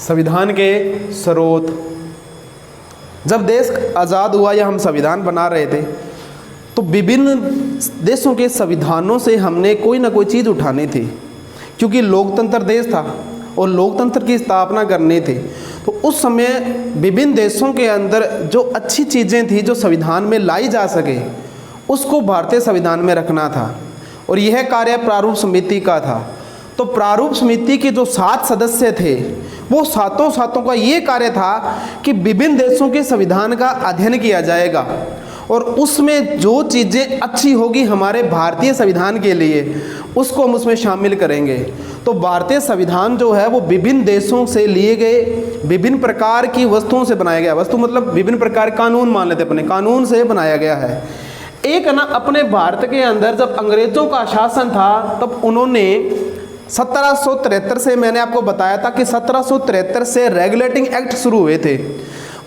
संविधान के स्रोत। जब देश आज़ाद हुआ या हम संविधान बना रहे थे तो विभिन्न देशों के संविधानों से हमने कोई ना कोई चीज़ उठानी थी, क्योंकि लोकतंत्र देश था और लोकतंत्र की स्थापना करनी थी। तो उस समय विभिन्न देशों के अंदर जो अच्छी चीज़ें थी जो संविधान में लाई जा सके उसको भारतीय संविधान में रखना था, और यह कार्य प्रारूप समिति का था। तो प्रारूप समिति के जो 7 सदस्य थे वो सातों का ये कार्य था कि विभिन्न देशों के संविधान का अध्ययन किया जाएगा और उसमें जो चीज़ें अच्छी होगी हमारे भारतीय संविधान के लिए उसको हम उसमें शामिल करेंगे। तो भारतीय संविधान जो है वो विभिन्न देशों से लिए गए विभिन्न प्रकार की वस्तुओं से बनाया गया। वस्तु मतलब विभिन्न प्रकार कानून मान लेते, अपने कानून से बनाया गया है। एक ना अपने भारत के अंदर जब अंग्रेज़ों का शासन था तब उन्होंने 1773 से, मैंने आपको बताया था कि 1773 से रेगुलेटिंग एक्ट शुरू हुए थे,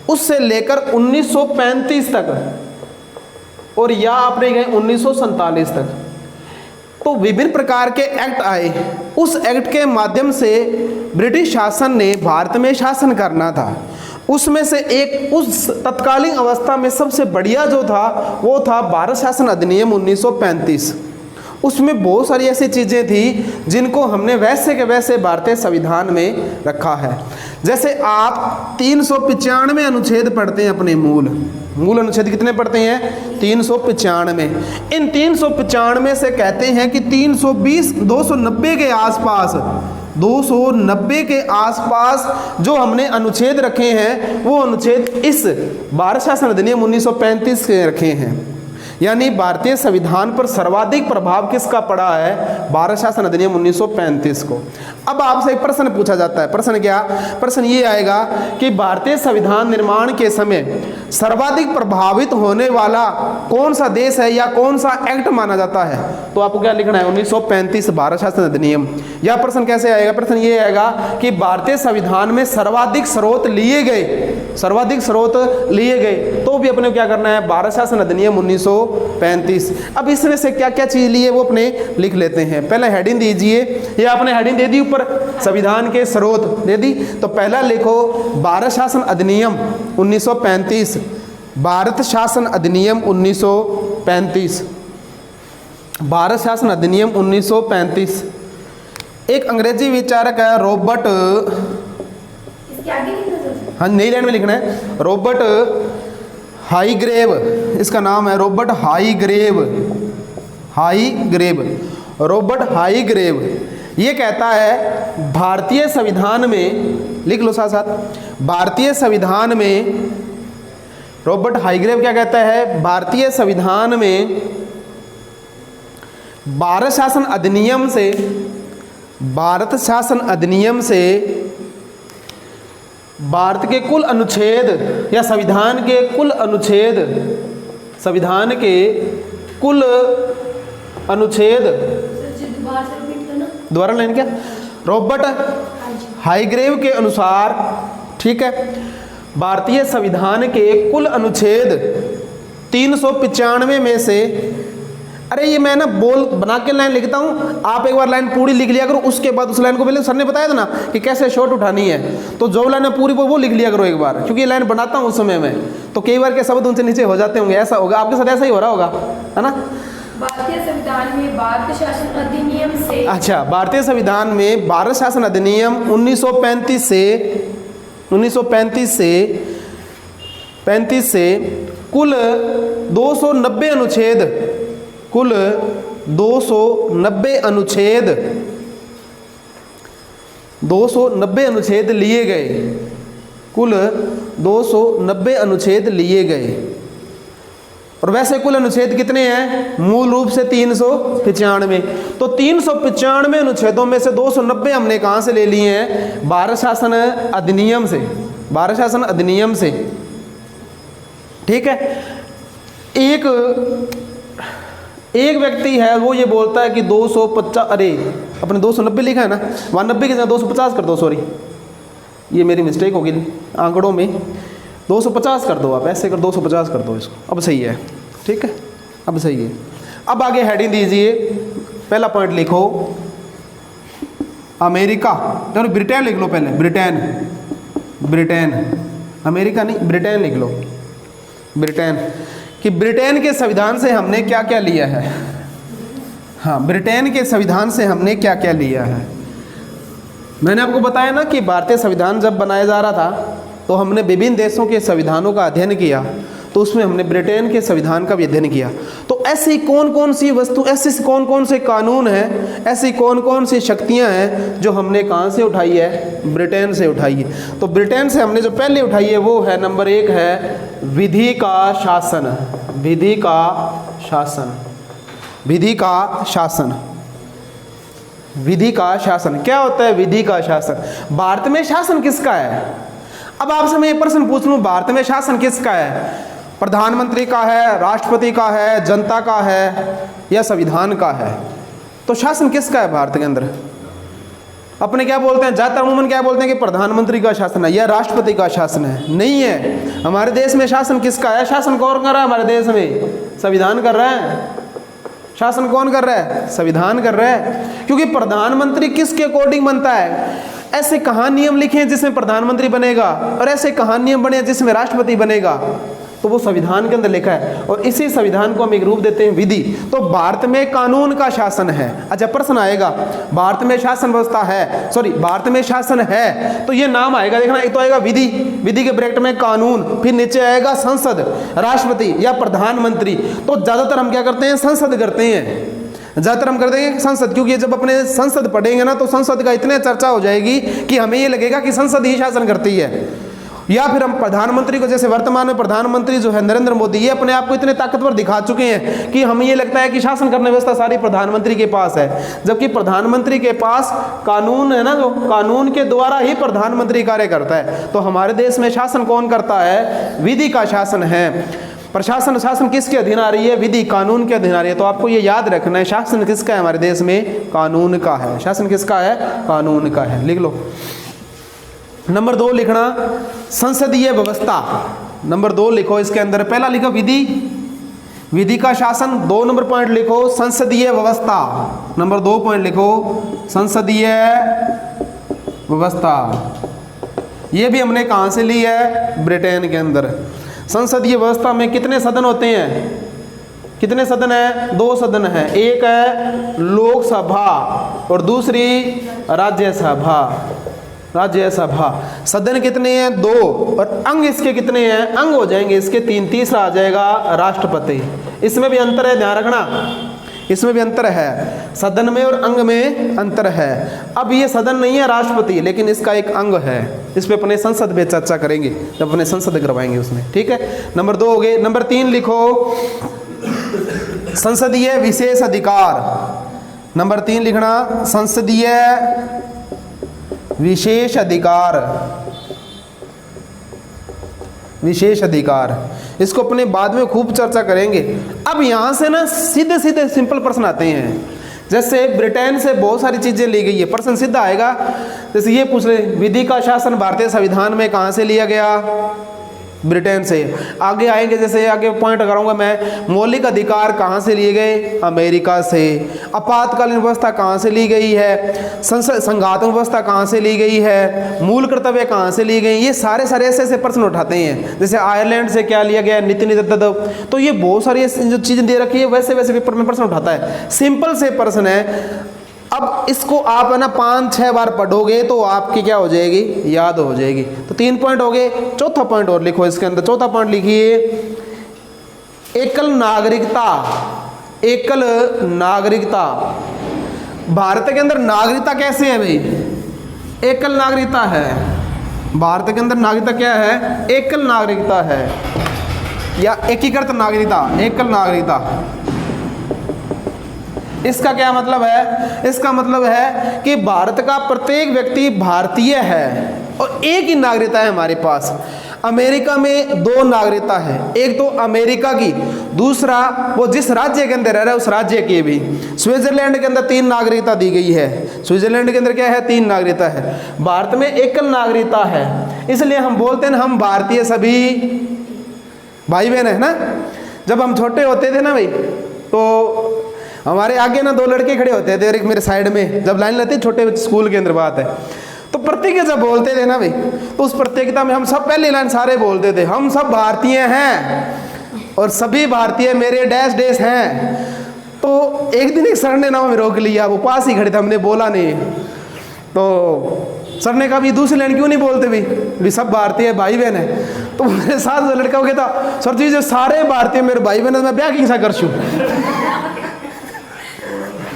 उससे लेकर 1935 तक और या अपने गए 1947 तक, तो विभिन्न प्रकार के एक्ट आए। उस एक्ट के माध्यम से ब्रिटिश शासन ने भारत में शासन करना था। उसमें से एक उस तत्कालीन अवस्था में सबसे बढ़िया जो था वो था भारत शासन अधिनियम 1935। उसमें बहुत सारी ऐसी चीज़ें थी जिनको हमने वैसे के वैसे भारतीय संविधान में रखा है। जैसे आप 395 अनुच्छेद पढ़ते हैं, अपने मूल अनुच्छेद कितने पढ़ते हैं? 395। इन 395 से कहते हैं कि 290 के आसपास 290 के आसपास जो हमने अनुच्छेद रखे हैं वो अनुच्छेद इस भारत शासन अधिनियम 1935 के रखे हैं। यानी भारतीय संविधान पर सर्वाधिक प्रभाव किसका पड़ा है? भारत शासन अधिनियम 1935 को। अब आपसे एक प्रश्न पूछा जाता है। प्रश्न क्या? प्रश्न ये आएगा कि भारतीय संविधान निर्माण के समय सर्वाधिक प्रभावित होने वाला कौन सा देश है या कौन सा एक्ट माना जाता है? तो आपको क्या लिखना है? 1935 भारत शासन अधिनियम। या प्रश्न कैसे आएगा? प्रश्न ये आएगा कि भारतीय संविधान में सर्वाधिक स्रोत लिए गए, तो भी अपने क्या करना है? भारत शासन अधिनियम 1935। अब इसमें से क्या क्या चीज लिए वो अपने लिख लेते हैं। पहले हेडिंग दीजिए, ये आपने हेडिंग दे दी ऊपर, संविधान के स्रोत दे दी। तो पहला लिखो भारत शासन अधिनियम 1935। भारत शासन अधिनियम 1935। भारत शासन अधिनियम 1935। एक अंग्रेजी विचारक है रॉबर्ट, हाँ नई लाइन में लिखना है, रॉबर्ट हाईग्रेव, इसका नाम है रॉबर्ट हाईग्रेव। ये कहता है भारतीय संविधान में, लिख लो साथ साथ, भारतीय संविधान में रॉबर्ट हाईग्रेव क्या कहता है? भारतीय संविधान में भारत शासन अधिनियम से भारत के कुल अनुच्छेद या संविधान के कुल अनुच्छेद दोबारा लाइन क्या? रॉबर्ट हाईग्रेव के अनुसार, ठीक है, भारतीय संविधान के कुल अनुच्छेद 395 में से, अरे ये मैं ना बोल बना के लाइन लिखता हूँ, आप एक बार लाइन पूरी लिख लिया करो, उसके बाद उस लाइन को पहले सर ने बताया था ना कि कैसे शॉर्ट उठानी है, तो जो लाइन है पूरी वो लिख लिया करो एक बार, क्योंकि ये लाइन बनाता हूँ उस समय में, तो कई बार के शब्द उनसे नीचे हो जाते होंगे। ऐसा होगा आपके साथ, ऐसा ही हो रहा होगा, है ना? भारतीय संविधान में भारत शासन अधिनियम से, अच्छा, भारतीय संविधान में भारत शासन अधिनियम 1935 से कुल 290 अनुच्छेद लिए गए, कुल 290 अनुच्छेद लिए गए। और वैसे कुल अनुच्छेद कितने हैं? मूल रूप से 395। तो 395 अनुच्छेदों में से 290 हमने कहाँ से ले लिए हैं? भारत शासन अधिनियम से, ठीक है। एक व्यक्ति है वो ये बोलता है कि 250, अरे अपने 290 लिखा है ना, 190 की जगह 250 कर दो, सॉरी ये मेरी मिस्टेक होगी आंकड़ों में, 250 कर दो, आप ऐसे कर 250 कर दो इसको, अब सही है, ठीक है, अब सही है। अब आगे हेडिंग दीजिए, पहला पॉइंट लिखो अमेरिका, चलो ब्रिटेन लिख लो पहले, ब्रिटेन ब्रिटेन, अमेरिका नहीं, ब्रिटेन लिख लो, ब्रिटेन, कि ब्रिटेन के संविधान से हमने क्या क्या लिया है। हाँ, ब्रिटेन के संविधान से हमने क्या क्या लिया है। मैंने आपको बताया ना कि भारतीय संविधान जब बनाया जा रहा था तो हमने विभिन्न देशों के संविधानों का अध्ययन किया, तो उसमें हमने ब्रिटेन के संविधान का भी अध्ययन किया। तो ऐसी कौन कौन सी वस्तु, ऐसे कौन कौन से कानून हैं, ऐसी कौन कौन सी शक्तियां हैं जो हमने कहाँ से उठाई है, ब्रिटेन से उठाई है। तो ब्रिटेन से हमने जो पहले उठाई है वो है, नंबर 1 है विधि का शासन, विधि का शासन, विधि का शासन, विधि का शासन। क्या होता है विधि का शासन? भारत में शासन किसका है? अब आपसे मैं ये प्रश्न पूछ लूं, भारत में शासन किसका है? प्रधानमंत्री का है, राष्ट्रपति का है, जनता का है, या संविधान का है? तो शासन किसका है भारत के अंदर? अपने क्या बोलते हैं, ज्यादातर अमूमन क्या बोलते हैं कि प्रधानमंत्री का शासन है या राष्ट्रपति का शासन है। नहीं है, हमारे देश में शासन किसका है? शासन कौन कर रहा है हमारे देश में? संविधान कर रहा है। शासन कौन कर रहा है? संविधान कर रहा है। क्योंकि प्रधानमंत्री किसके अकॉर्डिंग बनता है? ऐसे कहाँ नियम लिखे हैं जिसमें प्रधानमंत्री बनेगा और ऐसे कहाँ नियम बने जिसमें राष्ट्रपति बनेगा? तो वो संविधान के अंदर लिखा है और इसी संविधान को हम एक रूप देते हैं विधि। तो भारत में कानून का शासन है। अच्छा, प्रश्न आएगा भारत में शासन व्यवस्था है, सॉरी भारत में शासन है, तो ये नाम आएगा, देखना, एक तो आएगा विधि, विधि के ब्रैकेट में कानून, फिर नीचे आएगा संसद, राष्ट्रपति या प्रधानमंत्री। तो ज्यादातर हम क्या करते हैं? संसद करते हैं, ज्यादातर हम कर देंगे संसद, क्योंकि जब अपने संसद पढ़ेंगे ना तो संसद का इतने चर्चा हो जाएगी कि हमें ये लगेगा कि संसद ही शासन करती है। या फिर हम प्रधानमंत्री को, जैसे वर्तमान में प्रधानमंत्री जो है नरेंद्र मोदी, ये अपने आप को इतने ताकतवर दिखा चुके हैं कि हमें ये लगता है कि शासन करने व्यवस्था सारी प्रधानमंत्री के पास है, जबकि प्रधानमंत्री के पास कानून है ना, जो कानून के द्वारा ही प्रधानमंत्री कार्य करता है। तो हमारे देश में शासन कौन करता है? विधि का शासन है। प्रशासन, शासन किसके अधीन आ रही है? विधि, कानून के अधीन आ रही है। तो आपको ये याद रखना है, शासन किसका है हमारे देश में? कानून का है। शासन किसका है? कानून का है। लिख लो। नंबर 2 लिखना संसदीय व्यवस्था। नंबर 2 लिखो इसके अंदर, पहला लिखो विधि, विधि का शासन, 2 नंबर पॉइंट लिखो संसदीय व्यवस्था। नंबर 2 पॉइंट लिखो संसदीय व्यवस्था। ये भी हमने कहाँ से ली है? ब्रिटेन के अंदर। संसदीय व्यवस्था में कितने सदन होते हैं? कितने सदन है? 2 सदन है, एक है लोकसभा और दूसरी राज्यसभा। राज्यसभा सदन कितने हैं? 2। और अंग इसके कितने हैं? अंग हो जाएंगे इसके 3, तीसरा आ जाएगा राष्ट्रपति। इसमें भी अंतर है, ध्यान रखना, इसमें भी अंतर है, सदन में और अंग में अंतर है। अब ये सदन नहीं है राष्ट्रपति, लेकिन इसका एक अंग है। इस पे अपने संसद में चर्चा करेंगे जब अपने संसद करवाएंगे उसमें, ठीक है। नंबर 2 हो गए। नंबर 3 लिखो संसदीय विशेष अधिकार। नंबर 3 लिखना संसदीय विशेष अधिकार। विशेष अधिकार, इसको अपने बाद में खूब चर्चा करेंगे। अब यहां से ना सीधे सीधे सिंपल प्रश्न आते हैं। जैसे ब्रिटेन से बहुत सारी चीजें ली गई है, प्रश्न सीधा आएगा। जैसे ये पूछ रहे विधि का शासन भारतीय संविधान में कहां से लिया गया? ब्रिटेन से। आगे आएंगे, जैसे आगे पॉइंट करूंगा मैं, मौलिक अधिकार कहाँ से लिए गए? अमेरिका से। आपातकालीन व्यवस्था कहाँ से ली गई है? संघात्मक व्यवस्था कहाँ से ली गई है? मूल कर्तव्य कहाँ से ली गई? ये सारे ऐसे ऐसे प्रश्न उठाते हैं। जैसे आयरलैंड से क्या लिया गया? नीति निर्देश। तो ये बहुत सारी जो चीजें दे रखी है वैसे वैसे पेपर में प्रश्न उठाता है। सिंपल से प्रश्न है। अब इसको आप है ना 5-6 बार पढ़ोगे तो आपकी क्या हो जाएगी? याद हो जाएगी। तो 3 पॉइंट हो गए। चौथा पॉइंट और लिखो इसके अंदर। चौथा पॉइंट लिखिए एकल नागरिकता। एकल नागरिकता, भारत के अंदर नागरिकता कैसे है भाई? एकल नागरिकता है। भारत के अंदर नागरिकता क्या है? एकल नागरिकता है या एकीकृत नागरिकता। एकल नागरिकता, इसका क्या मतलब है? इसका मतलब है कि भारत का प्रत्येक व्यक्ति भारतीय है और एक ही नागरिकता है हमारे पास। अमेरिका में 2 नागरिकता है, एक तो अमेरिका की, दूसरा वो जिस राज्य के अंदर रह रहा है उस राज्य की भी। स्विट्जरलैंड के अंदर 3 नागरिकता दी गई है। स्विट्जरलैंड के अंदर क्या है? 3 नागरिकता है। भारत में एकल नागरिकता है, इसलिए हम बोलते हैं हम भारतीय सभी भाई बहन है ना। जब हम छोटे होते थे ना भाई, तो हमारे आगे ना 2 लड़के खड़े होते थे और एक मेरे साइड में, जब लाइन लगती छोटे स्कूल के अंदर बात है, तो प्रतिज्ञा जब बोलते थे ना भाई, तो उस प्रतियोगिता में हम सब पहली लाइन सारे बोलते थे, हम सब भारतीय हैं और सभी भारतीय मेरे डैश डैश हैं। तो एक दिन एक सर ने ना हमें रोक लिया, वो पास ही खड़े थे, हमने बोला नहीं। तो सर ने कहा भी दूसरी लाइन क्यों नहीं बोलते भी सब भारतीय भाई बहन है। तो मेरे साथ जो लड़का हो गया था, सर जी जो सारे भारतीय मेरे भाई बहन है, मैं ब्याह किसा कर छू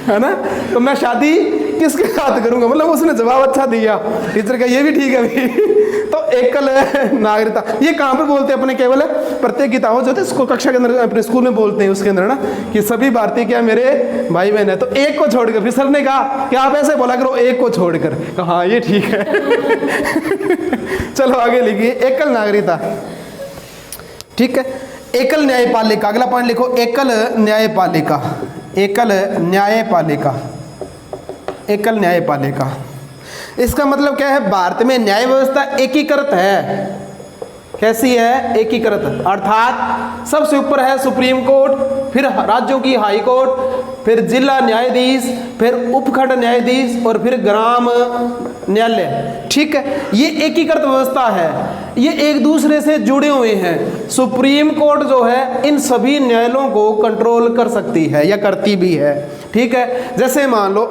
है ना, तो मैं शादी किसके साथ करूंगा। मतलब उसने जवाब अच्छा दिया, टीचर का ये भी ठीक है भाई। तो एकल नागरिकता ये कहाँ पे बोलते हैं अपने, केवल प्रतियोगिताओं जो थे कक्षा के अंदर अपने स्कूल में बोलते हैं, उसके अंदर ना कि सभी भारतीय क्या मेरे भाई बहन है। तो एक को छोड़कर, फिर सर ने कहा कि आप ऐसे बोला करो एक को छोड़कर, कहा हाँ ये ठीक है। चलो आगे लिखिए, एकल नागरिकता, ठीक है। एकल न्यायपालिका, अगला पॉइंट लिखो, एकल न्यायपालिका, एकल न्यायपालिका, एकल न्यायपालिका। इसका मतलब क्या है, भारत में न्याय व्यवस्था एकीकृत है। कैसी है, एकीकृत, अर्थात सबसे ऊपर है सुप्रीम कोर्ट, फिर राज्यों की हाई कोर्ट, फिर जिला न्यायाधीश, फिर उपखंड न्यायाधीश और फिर ग्राम न्यायालय। ठीक है, ये एकीकृत व्यवस्था है, ये एक दूसरे से जुड़े हुए हैं। सुप्रीम कोर्ट जो है इन सभी न्यायालयों को कंट्रोल कर सकती है या करती भी है। ठीक है, जैसे मान लो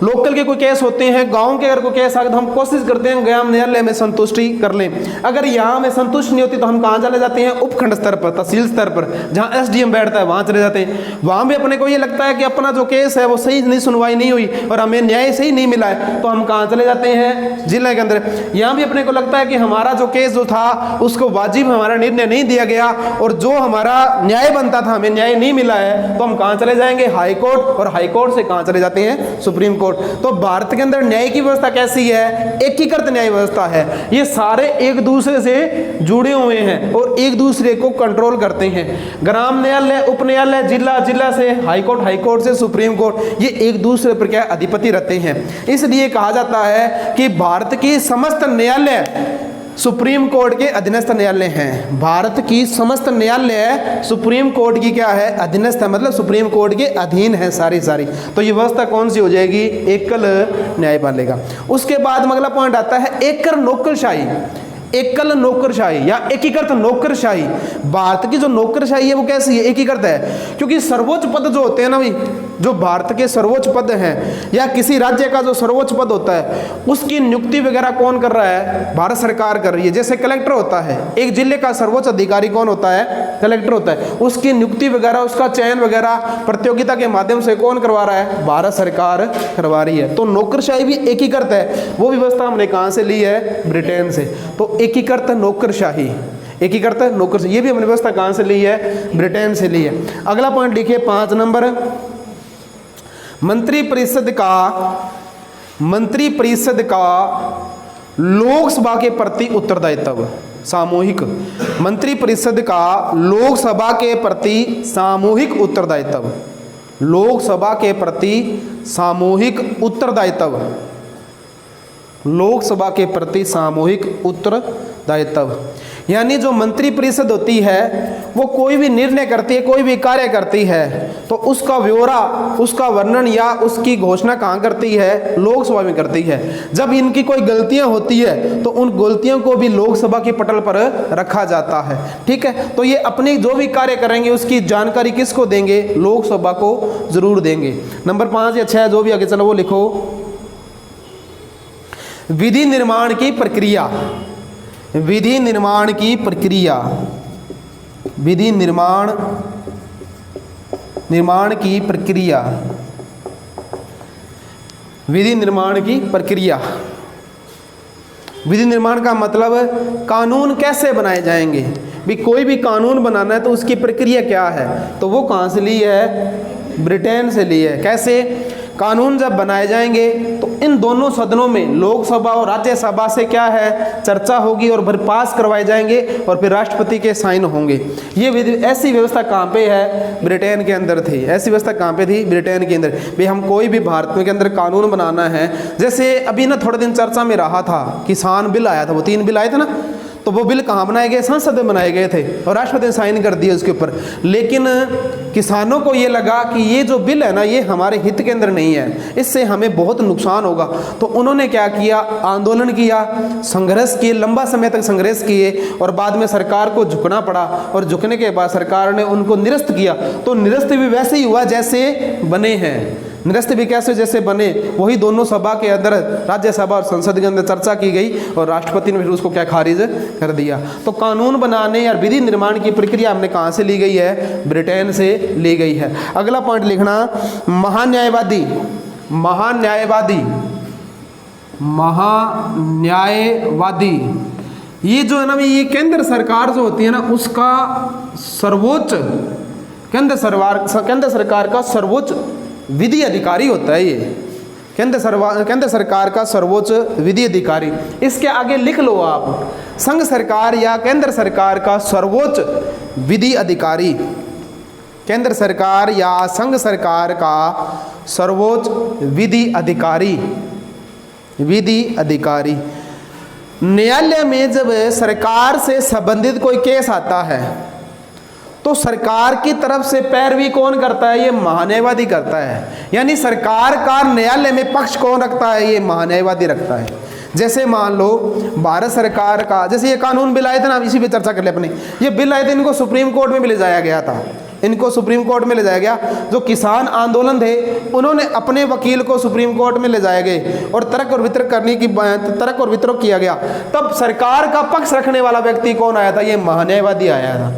लोकल के कोई केस होते हैं, गांव के अगर कोई केस आ गया तो हम कोशिश करते हैं ग्राम न्यायालय में संतुष्टि कर लें। अगर यहाँ में संतुष्ट नहीं होती तो हम कहाँ चले जाते हैं, उपखंड स्तर पर, तहसील स्तर पर, जहाँ एसडीएम बैठता है वहाँ चले जाते हैं। वहाँ भी अपने को ये लगता है कि अपना जो केस है वो सही नहीं, सुनवाई नहीं हुई और हमें न्याय सही नहीं मिला है, तो हम कहाँ चले जाते हैं, जिले के अंदर। यहाँ भी अपने को लगता है कि हमारा जो केस जो था उसको वाजिब हमारा निर्णय नहीं दिया गया और जो हमारा न्याय बनता था हमें न्याय नहीं मिला है, तो हम कहाँ चले जाएंगे, हाई कोर्ट, और हाई कोर्ट से कहाँ चले जाते हैं, सुप्रीम कोर्ट। तो भारत के अंदर न्याय की व्यवस्था कैसी है, एकीकृत न्याय व्यवस्था है। ये सारे एक दूसरे से जुड़े हुए हैं और एक दूसरे को कंट्रोल करते हैं। ग्राम न्यायालय, उप न्यायालय, जिला, जिला से हाई कोर्ट, हाई कोर्ट से सुप्रीम कोर्ट, ये एक दूसरे पर क्या अधिपति रहते हैं। इसलिए कहा जाता है कि भारत की समस्त न्यायालय सुप्रीम कोर्ट के अधीनस्थ न्यायालय हैं। भारत की समस्त न्यायालय सुप्रीम कोर्ट की क्या है, अधीनस्थ है, मतलब सुप्रीम कोर्ट के अधीन है सारी। तो ये व्यवस्था कौन सी हो जाएगी, एकल न्यायपालिका। उसके बाद अगला पॉइंट आता है एकल नौकरशाही, एकल नौकरशाही या एकीकृत नौकरशाही। भारत की जो नौकरशाही है वो कैसी है, एकीकृत है, क्योंकि सर्वोच्च पद जो होते हैं ना भाई, जो भारत के सर्वोच्च पद हैं या किसी राज्य का जो सर्वोच्च पद होता है उसकी नियुक्ति वगैरह कौन कर रहा है, भारत सरकार कर रही है। जैसे कलेक्टर होता है, एक जिले का सर्वोच्च अधिकारी कौन होता है, कलेक्टर होता है, उसकी नियुक्ति वगैरह, उसका चयन वगैरह प्रतियोगिता के माध्यम से कौन करवा रहा है, भारत सरकार करवा रही है। तो नौकरशाही भी एकीकृत है। वो व्यवस्था हमने कहाँ से ली है, ब्रिटेन से। तो एकीकृत नौकरशाही, एकीकृत नौकरशाही, ये भी हमने व्यवस्था कहाँ से ली है, ब्रिटेन से ली है। अगला पॉइंट लिखिए 5 नंबर, मंत्रिपरिषद का लोकसभा के प्रति उत्तरदायित्व, सामूहिक, मंत्रिपरिषद का लोकसभा के प्रति सामूहिक उत्तरदायित्व, लोकसभा के प्रति सामूहिक उत्तरदायित्व, लोकसभा के प्रति सामूहिक उत्तरदायित्व। यानी जो मंत्रिपरिषद होती है वो कोई भी निर्णय करती है, कोई भी कार्य करती है, तो उसका ब्यौरा, उसका वर्णन या उसकी घोषणा कहाँ करती है, लोकसभा में करती है। जब इनकी कोई गलतियां होती है तो उन गलतियों को भी लोकसभा के पटल पर रखा जाता है। ठीक है, तो ये अपनी जो भी कार्य करेंगे उसकी जानकारी किसको देंगे, लोकसभा को जरूर देंगे। नंबर 5 या 6 जो भी आगे चलो वो लिखो, विधि निर्माण की प्रक्रिया, विधि निर्माण की प्रक्रिया, विधि निर्माण की प्रक्रिया, विधि निर्माण की प्रक्रिया। विधि निर्माण का मतलब कानून कैसे बनाए जाएंगे, भी कोई भी कानून बनाना है तो उसकी प्रक्रिया क्या है, तो वो कहाँ से ली है, ब्रिटेन से ली है। कैसे, कानून जब बनाए जाएंगे तो इन दोनों सदनों में, लोकसभा और राज्यसभा से क्या है, चर्चा होगी और फिर पास करवाए जाएंगे और फिर राष्ट्रपति के साइन होंगे। ये ऐसी व्यवस्था कहाँ पे है, ब्रिटेन के अंदर थी। ऐसी व्यवस्था कहाँ पे थी, ब्रिटेन के अंदर। भाई हम कोई भी भारत के अंदर कानून बनाना है, जैसे अभी ना थोड़े दिन चर्चा में रहा था किसान बिल आया था, वो 3 बिल आए थे ना, तो वो बिल कहाँ बनाए गए, संसद में बनाए गए थे और राष्ट्रपति ने साइन कर दिए उसके ऊपर। लेकिन किसानों को ये लगा कि ये जो बिल है ना ये हमारे हित के अंदर नहीं है, इससे हमें बहुत नुकसान होगा। तो उन्होंने क्या किया, आंदोलन किया, संघर्ष किए, लंबा समय तक संघर्ष किए और बाद में सरकार को झुकना पड़ा। और झुकने के बाद सरकार ने उनको निरस्त किया। तो निरस्त भी वैसे ही हुआ जैसे बने हैं। निरस्त भी कैसे जैसे बने, वही दोनों सभा के अंदर, राज्यसभा और संसद के अंदर चर्चा की गई और राष्ट्रपति ने फिर उसको क्या खारिज कर दिया। तो कानून बनाने या विधि निर्माण की प्रक्रिया हमने कहाँ से ली गई है, ब्रिटेन से ली गई है। अगला पॉइंट लिखना, महान्यायवादी। महान्यायवादी, महान्यायवादी ये जो है ना, ये केंद्र सरकार जो होती है ना उसका सर्वोच्च, केंद्र सरकार का सर्वोच्च विधि अधिकारी होता है। ये केंद्र सरकार का सर्वोच्च विधि अधिकारी। इसके आगे लिख लो आप, संघ सरकार या केंद्र सरकार का सर्वोच्च विधि अधिकारी। केंद्र सरकार या संघ सरकार का सर्वोच्च विधि अधिकारी। विधि अधिकारी। न्यायालय में जब सरकार से संबंधित कोई केस आता है तो सरकार की तरफ से पैरवी कौन करता है, ये महान्यायवादी करता है। यानी सरकार का न्यायालय में पक्ष कौन रखता है, ये महान्यायवादी रखता है। जैसे मान लो भारत सरकार का, जैसे ये कानून बिल आए थे ना, इसी पे चर्चा कर ले अपने, ये बिल आए थे, इनको सुप्रीम कोर्ट में भी ले जाया गया था। इनको सुप्रीम कोर्ट में ले जाया गया। जो किसान आंदोलन थे उन्होंने अपने वकील को सुप्रीम कोर्ट में ले जाए गए और तर्क और वितर्क किया गया। तब सरकार का पक्ष रखने वाला व्यक्ति कौन आया था, ये महान्यायवादी आया था।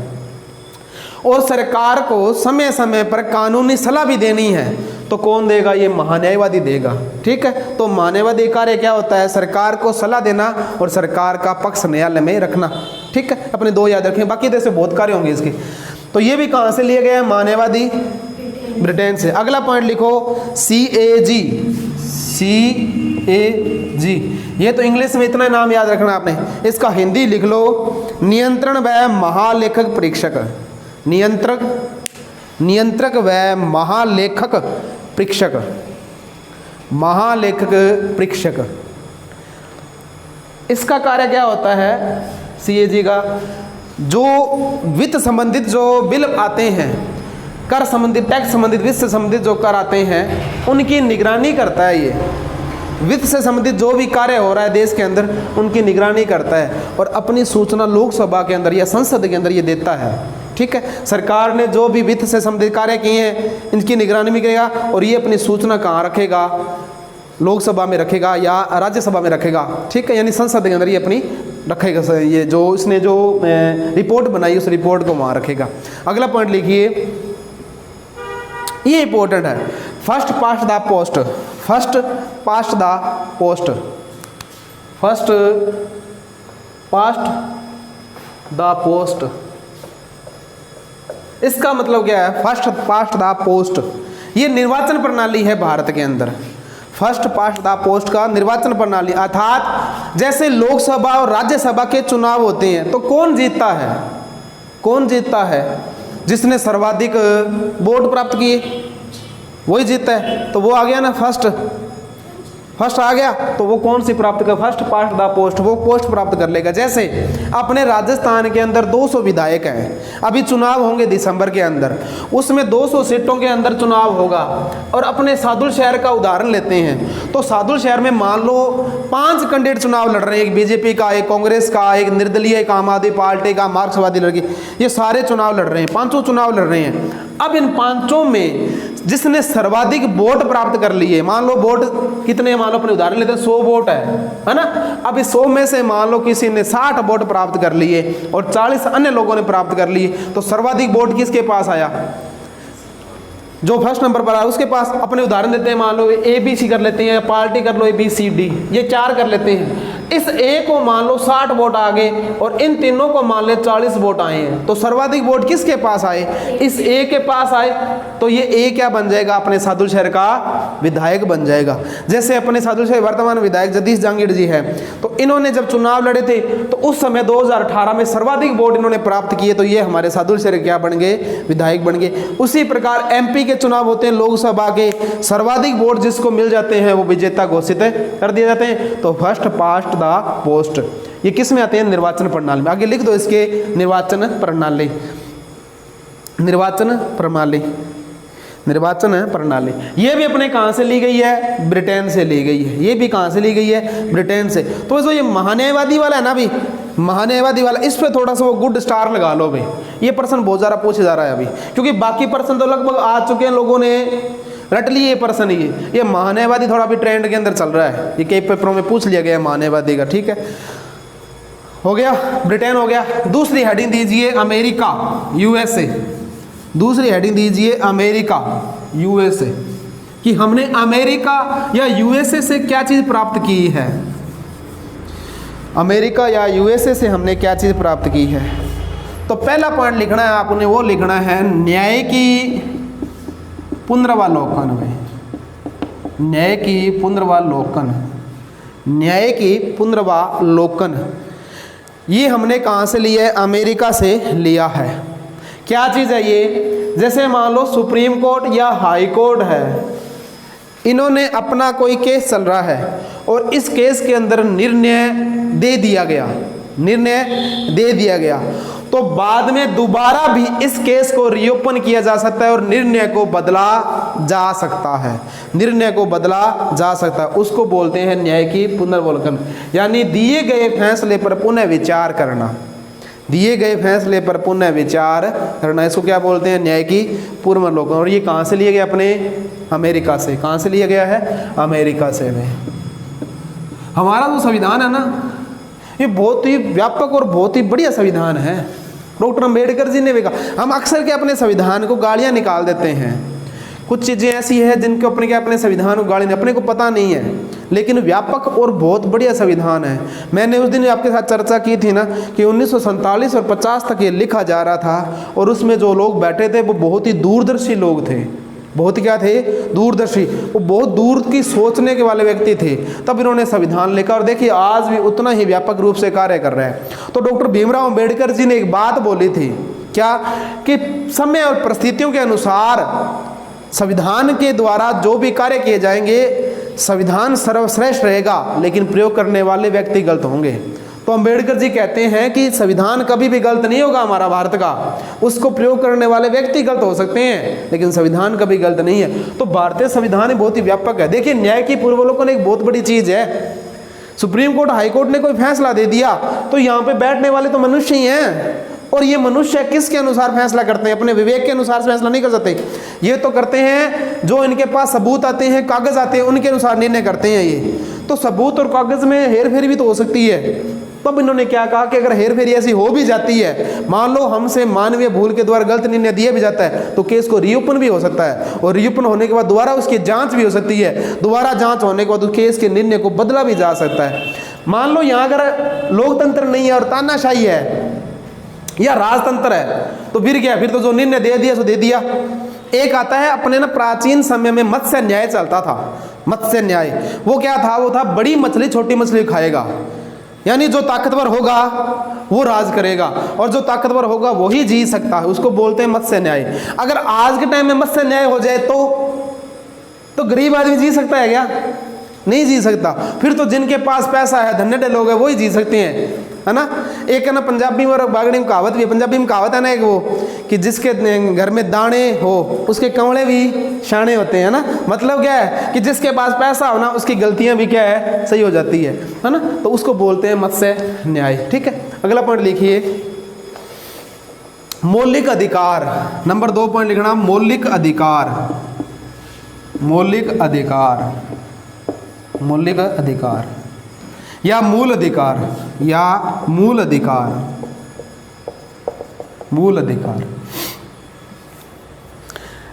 और सरकार को समय समय पर कानूनी सलाह भी देनी है तो कौन देगा, ये महान्यायवादी देगा। ठीक है, तो महान्यायवादी कार्य क्या होता है, सरकार को सलाह देना और सरकार का पक्ष न्यायालय में रखना। ठीक है, अपने दो याद रखें, बाकी जैसे बहुत कार्य होंगे इसके। तो ये भी कहाँ से लिए गए हैं, महान्यायवादी, ब्रिटेन से। अगला पॉइंट लिखो, CAG। CAG ये तो इंग्लिश में इतना नाम याद रखना आपने, इसका हिंदी लिख लो, नियंत्रण व महालेखक परीक्षक। नियंत्रक व महालेखक परीक्षक। महालेखक परीक्षक, इसका कार्य क्या होता है CAG का, जो वित्त संबंधित जो बिल आते हैं, कर संबंधित, टैक्स संबंधित, वित्त से संबंधित जो कर आते हैं उनकी निगरानी करता है। ये वित्त से संबंधित जो भी कार्य हो रहा है देश के अंदर उनकी निगरानी करता है और अपनी सूचना लोकसभा के अंदर या संसद के अंदर ये देता है। ठीक है, सरकार ने जो भी वित्त से संबंधित कार्य किए हैं इनकी निगरानी भी करेगा और ये अपनी सूचना कहाँ रखेगा, लोकसभा में रखेगा या राज्यसभा में रखेगा। ठीक है, यानी संसद के अंदर ये अपनी रखेगा, ये जो इसने जो रिपोर्ट बनाई उस रिपोर्ट को वहाँ रखेगा। अगला पॉइंट लिखिए, ये इंपॉर्टेंट है, first past the post. First past the post. First past the post, इसका मतलब क्या है, फर्स्ट पास्ट द पोस्ट, ये निर्वाचन प्रणाली है भारत के अंदर। फर्स्ट पास्ट द पोस्ट का निर्वाचन प्रणाली, अर्थात जैसे लोकसभा और राज्यसभा के चुनाव होते हैं तो कौन जीतता है, कौन जीतता है, जिसने सर्वाधिक वोट प्राप्त किए वही जीतता है। तो वो आ गया ना, फर्स्ट आ गया तो वो कौन सी प्राप्त कर, फर्स्ट पास्ट द पोस्ट, वो पोस्ट प्राप्त कर लेगा। जैसे अपने राजस्थान के अंदर 200 विधायक हैं, अभी चुनाव होंगे दिसंबर के अंदर, उसमें 200 सीटों के अंदर चुनाव होगा। और अपने सादुल शहर का उदाहरण लेते हैं तो सादुल शहर में मान लो 5 कैंडिडेट चुनाव लड़ रहे हैं, एक बीजेपी का, एक कांग्रेस का, एक निर्दलीय, एक आम आदमी पार्टी का, मार्क्सवादी लड़की, ये सारे चुनाव लड़ रहे हैं, 5 चुनाव लड़ रहे हैं। अब इन 5 में जिसने सर्वाधिक वोट प्राप्त कर लिए, मान लो वोट कितने, मान लो अपने उदाहरण लेते हैं 100 वोट है ना। अब इस 100 में से मान लो किसी ने 60 वोट प्राप्त कर लिए और 40 अन्य लोगों ने प्राप्त कर लिए, तो सर्वाधिक वोट किसके पास आया, जो फर्स्ट नंबर पर आया उसके पास। अपने उदाहरण देते हैं, मान लो ABC कर लेते हैं या पार्टी कर लो ABCD, ये 4 कर लेते हैं। इस A को मान लो 60 वोट आ गए और इन तीनों को मान ले 40 वोट आए हैं, तो सर्वाधिक वोट किसके पास आए, इस A के पास आए। तो ये A क्या बन जाएगा, अपने सादुल शहर का विधायक बन जाएगा। जैसे अपने सादुल शहर वर्तमान विधायक जगदीश जहांगीर जी हैं, तो इन्होंने जब चुनाव लड़े थे तो उस समय 2018 में सर्वाधिक वोट इन्होंने प्राप्त किए, तो ये हमारे सादुल शहर क्या बन गए, विधायक बन गए। उसी प्रकार MP के चुनाव होते हैं, लोकसभा के, सर्वाधिक वोट जिसको मिल जाते हैं वो विजेता घोषित कर दिए जाते हैं। तो फर्स्ट पास्ट द पोस्ट। ये किस में आते हैं? निर्वाचन प्रणाली में। आगे लिख दो इसके, निर्वाचन प्रणाली, निर्वाचन प्रणाली, निर्वाचन प्रणाली। ये भी अपने कहाँ से ली गई है? ब्रिटेन से ली गई है। ये भी कहाँ से ली गई है? ब्रिटेन से। तो जो ये महान्यायवादी वाला है ना भी, महान्यायवादी वाला, इस पे थोड़ा सा वो गुड स्टार लगा लो भाई। ये प्रश्न बहुत ज़्यादा पूछे जा रहा है अभी, क्योंकि बाकी प्रश्न तो लगभग आ चुके हैं, लोगों ने रट लिए ये प्रश्न। ये महान्यायवादी थोड़ा अभी ट्रेंड के अंदर चल रहा है, ये कई पेपरों में पूछ लिया गया है महान्यायवादी का। ठीक है, हो गया ब्रिटेन, हो गया। दूसरी हेडिंग दीजिए अमेरिका, यूएसए। दूसरी हेडिंग दीजिए अमेरिका, यूएसए, कि हमने अमेरिका या यूएसए से क्या चीज़ प्राप्त की है। अमेरिका या यूएसए से हमने क्या चीज़ प्राप्त की है। तो पहला पॉइंट लिखना है आपने, वो लिखना है न्याय की पुनर्वालोकन में। न्याय की पुनर्वालोकन, न्याय की पुनर्वालोकन, ये हमने कहाँ से लिया है? अमेरिका से लिया है। क्या चीज़ है ये? जैसे मान लो सुप्रीम कोर्ट या हाई कोर्ट है, इन्होंने अपना कोई केस चल रहा है और इस केस के अंदर निर्णय दे दिया गया, निर्णय दे दिया गया, तो बाद में दोबारा भी इस केस को रीओपन किया जा सकता है और निर्णय को बदला जा सकता है, निर्णय को बदला जा सकता है। उसको बोलते हैं न्याय की पुनर्वालोकन, यानी दिए गए फैसले पर पुनः विचार करना, दिए गए फैसले पर पुनः विचार करना, इसको क्या बोलते हैं? न्याय की पुनर्वालोकन। और ये कहाँ से लिया गया? अपने अमेरिका से। कहाँ से लिया गया है? अमेरिका से। में हमारा जो संविधान है ना, ये बहुत ही व्यापक और बहुत ही बढ़िया संविधान है। डॉक्टर अम्बेडकर जी ने भी कहा। हम अक्सर के अपने संविधान को गालियाँ निकाल देते हैं, कुछ चीज़ें ऐसी हैं जिनको अपने संविधान को गाली अपने को पता नहीं है, लेकिन व्यापक और बहुत बढ़िया संविधान है। मैंने उस दिन आपके साथ चर्चा की थी ना कि 1947 और 50 तक ये लिखा जा रहा था, और उसमें जो लोग बैठे थे वो बहुत ही दूरदर्शी लोग थे। बहुत क्या थे? दूरदर्शी, वो बहुत दूर की सोचने के वाले व्यक्ति थे। तब इन्होंने संविधान लिखा, और देखिए आज भी उतना ही व्यापक रूप से कार्य कर रहे हैं। तो डॉक्टर भीमराव अम्बेडकर जी ने एक बात बोली थी, क्या? कि समय और परिस्थितियों के अनुसार संविधान के द्वारा जो भी कार्य किए जाएंगे, संविधान सर्वश्रेष्ठ रहेगा, लेकिन प्रयोग करने वाले व्यक्ति गलत होंगे। तो अम्बेडकर जी कहते हैं कि संविधान कभी भी गलत नहीं होगा हमारा भारत का, उसको प्रयोग करने वाले व्यक्ति गलत हो सकते हैं, लेकिन संविधान कभी गलत नहीं है। तो भारतीय संविधान बहुत ही व्यापक है। देखिए न्याय की पुनर्वालोकन एक बहुत बड़ी चीज़ है। सुप्रीम कोर्ट, हाई कोर्ट ने कोई फैसला दे दिया, तो यहाँ पे बैठने वाले तो मनुष्य ही हैं, और ये मनुष्य किसके अनुसार फैसला करते हैं? अपने विवेक के अनुसार फैसला नहीं कर सकते। ये तो करते हैं जो इनके पास सबूत आते हैं, कागज आते हैं, उनके अनुसार निर्णय करते हैं। ये तो सबूत और कागज में हेर फेर भी तो हो सकती है। तब इन्होंने क्या कहा कि अगर हेर फेरी ऐसी हो भी जाती है, मान लो हमसे मानवीय भूल के द्वारा गलत निर्णय दिया भी जाता है, तो केस को रीओपन भी हो सकता है, और रीओपन होने के बाद दोबारा उसकी जांच भी हो सकती है। दोबारा जांच होने के बाद उस केस के निर्णय को बदला भी जा सकता है। मान लो यहाँ अगर लोकतंत्र नहीं है और तानाशाही है या राजतंत्र है, तो फिर क्या? फिर तो जो निर्णय दे दिया सो दे दिया। एक आता है अपने ना प्राचीन समय में मत्स्य न्याय चलता था। मत्स्य न्याय वो क्या था? वो था बड़ी मछली छोटी मछली खाएगा, यानी जो ताकतवर होगा वो राज करेगा, और जो ताकतवर होगा वही जी सकता है, उसको बोलते हैं मत्स्य न्याय। अगर आज के टाइम में मत्स्य न्याय हो जाए तो गरीब आदमी जी सकता है क्या? नहीं जी सकता। फिर तो जिनके पास पैसा है, धन्य लोग हैं, वही जी सकते हैं, है ना। एक है ना पंजाबी में और बागड़ी में कहावत भी है, पंजाबी में कहावत है ना एक, वो कि जिसके घर में दाने हो उसके कमले भी शाने होते हैं ना। मतलब क्या है कि जिसके पास पैसा हो ना, उसकी गलतियां भी क्या है? सही हो जाती है ना। तो उसको बोलते हैं मत्स्य न्याय। ठीक है, अगला पॉइंट लिखिए, मौलिक अधिकार। नंबर 2 पॉइंट लिखना, मौलिक अधिकार। मौलिक अधिकार, मौलिक अधिकार या मूल अधिकार, या मूल अधिकार, मूल अधिकार।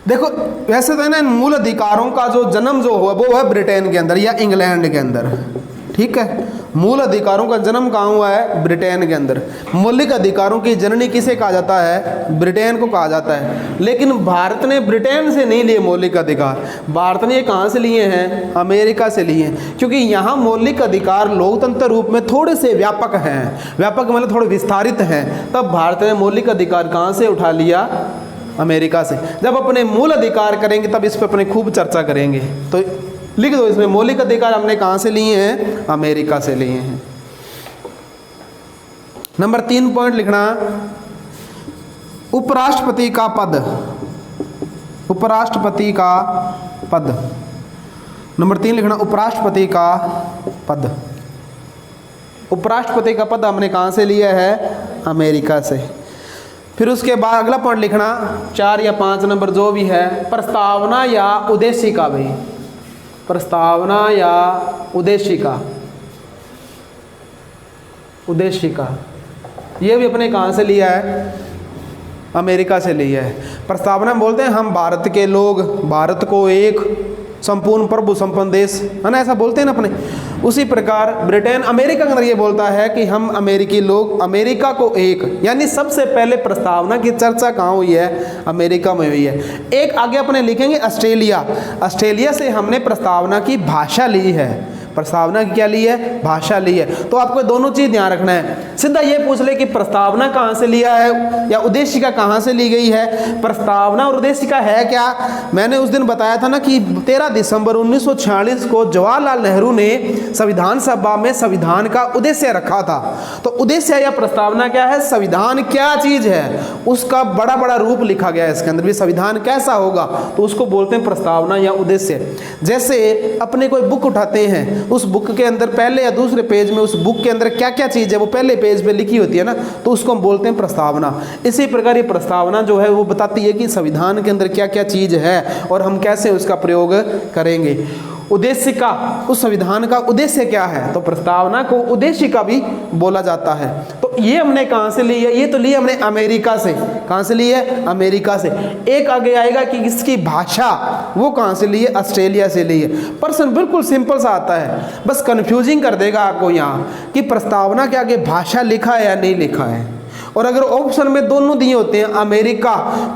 देखो वैसे तो है ना, मूल अधिकारों का जो जन्म जो हुआ वो है ब्रिटेन के अंदर या इंग्लैंड के अंदर। ठीक है, मूल अधिकारों का जन्म कहाँ हुआ है? ब्रिटेन के अंदर। मौलिक अधिकारों की जननी किसे कहा जाता है? ब्रिटेन को कहा जाता है। लेकिन भारत ने ब्रिटेन से नहीं लिए मौलिक अधिकार, भारत ने ये कहाँ से लिए हैं? अमेरिका से लिए हैं, क्योंकि यहाँ मौलिक अधिकार लोकतंत्र रूप में थोड़े से व्यापक हैं। व्यापक मतलब थोड़े विस्तारित हैं। तब भारत ने मौलिक अधिकार कहाँ से उठा लिया? अमेरिका से। जब अपने मूल अधिकार करेंगे तब इस पर अपने खूब चर्चा करेंगे। तो लिख दो इसमें, मौलिक अधिकार हमने कहाँ से लिए हैं? अमेरिका से लिए हैं। नंबर 3 पॉइंट लिखना, उपराष्ट्रपति का पद, उपराष्ट्रपति का पद। नंबर 3 लिखना, उपराष्ट्रपति का पद। उपराष्ट्रपति का पद हमने कहाँ से लिया है? अमेरिका से। फिर उसके बाद अगला पॉइंट लिखना 4 या 5 नंबर जो भी है, प्रस्तावना या उद्देशिका। भाई प्रस्तावना या उद्देशिका, उद्देशिका ये भी अपने कहाँ से लिया है? अमेरिका से लिया है। प्रस्तावना बोलते हैं हम भारत के लोग भारत को एक संपूर्ण प्रभु संपन्न देश, है ना, ऐसा बोलते हैं ना अपने। उसी प्रकार ब्रिटेन अमेरिका के अंदर ये बोलता है कि हम अमेरिकी लोग अमेरिका को एक, यानी सबसे पहले प्रस्तावना की चर्चा कहाँ हुई है? अमेरिका में हुई है। एक आगे अपने लिखेंगे ऑस्ट्रेलिया। ऑस्ट्रेलिया से हमने प्रस्तावना की भाषा ली है। प्रस्तावना की क्या ली है? भाषा ली है। तो आपको दोनों चीज ध्यान रखना है। सीधा ये पूछ ले कि प्रस्तावना कहाँ से लिया है या उद्देशिका कहाँ से ली गई है। प्रस्तावना और उद्देशिका है क्या? मैंने उस दिन बताया था ना कि 13 दिसंबर 1946 को जवाहरलाल नेहरू ने संविधान सभा में संविधान का उद्देश्य रखा था। तो उद्देश्य या प्रस्तावना क्या है? संविधान क्या चीज है उसका बड़ा बड़ा रूप लिखा गया है इसके अंदर भी। संविधान कैसा होगा तो उसको बोलते हैं प्रस्तावना या उद्देश्य। जैसे अपने कोई बुक उठाते हैं, उस बुक के अंदर पहले या दूसरे पेज में उस बुक के अंदर क्या क्या चीज़ है वो पहले पेज पे लिखी होती है ना, तो उसको हम बोलते हैं प्रस्तावना। इसी प्रकार ये प्रस्तावना जो है वो बताती है कि संविधान के अंदर क्या क्या चीज़ है और हम कैसे उसका प्रयोग करेंगे। उद्देशिका, उस संविधान का उद्देश्य क्या है, तो प्रस्तावना को उद्देशिका भी बोला जाता है। तो ये हमने कहाँ से ली है? ये तो ली हमने अमेरिका से। कहाँ से ली है? अमेरिका से। एक आगे आएगा कि इसकी भाषा वो कहाँ से ली है? ऑस्ट्रेलिया से ली है। प्रश्न बिल्कुल सिंपल सा आता है, बस कंफ्यूजिंग कर देगा आपको यहाँ कि प्रस्तावना के आगे भाषा लिखा है या नहीं लिखा है। और अगर ऑप्शन में दोनों दिए होते हैं अमेरिका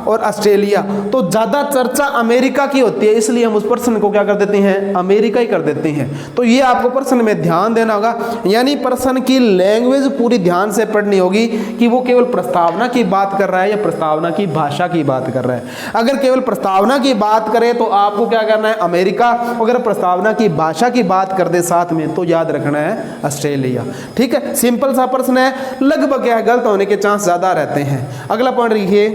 और ऑस्ट्रेलिया, तो ज़्यादा चर्चा अमेरिका की होती है, इसलिए हम उस प्रश्न को क्या कर देते हैं? अमेरिका ही कर देते हैं। तो ये आपको प्रश्न में ध्यान देना होगा, यानी प्रश्न की लैंग्वेज पूरी ध्यान से पढ़नी होगी कि वो केवल प्रस्तावना की बात कर रहा है या प्रस्तावना की भाषा की बात कर रहा है। अगर केवल प्रस्तावना की बात करे तो आपको क्या करना है? अमेरिका। अगर प्रस्तावना की भाषा की बात कर दे साथ में तो याद रखना है ऑस्ट्रेलिया। ठीक है, सिंपल सा प्रश्न है, लगभग क्या गलत होने के चांस ज्यादा रहते हैं। अगला पॉइंट लिखिए,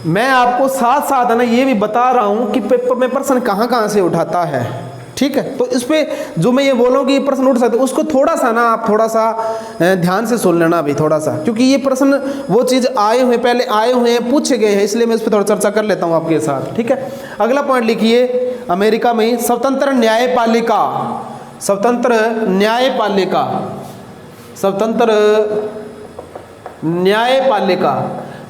मैं आपको साथ साथ ना ये भी बता रहा हूं कि पेपर में प्रश्न कहां कहां से उठाता है। ठीक है, तो इस पे जो मैं ये बोलूँगी प्रश्न उठ सकते उसको थोड़ा सा ना आप थोड़ा सा ध्यान से सुन लेना भी थोड़ा सा, क्योंकि ये प्रश्न वो चीज़ आए हुए पहले आए हुए हैं, पूछे गए हैं, इसलिए मैं इस पर थोड़ा चर्चा कर लेता हूँ आपके साथ। ठीक है, अगला पॉइंट लिखिए, अमेरिका में स्वतंत्र न्यायपालिका, स्वतंत्र न्यायपालिका, स्वतंत्र न्यायपालिका।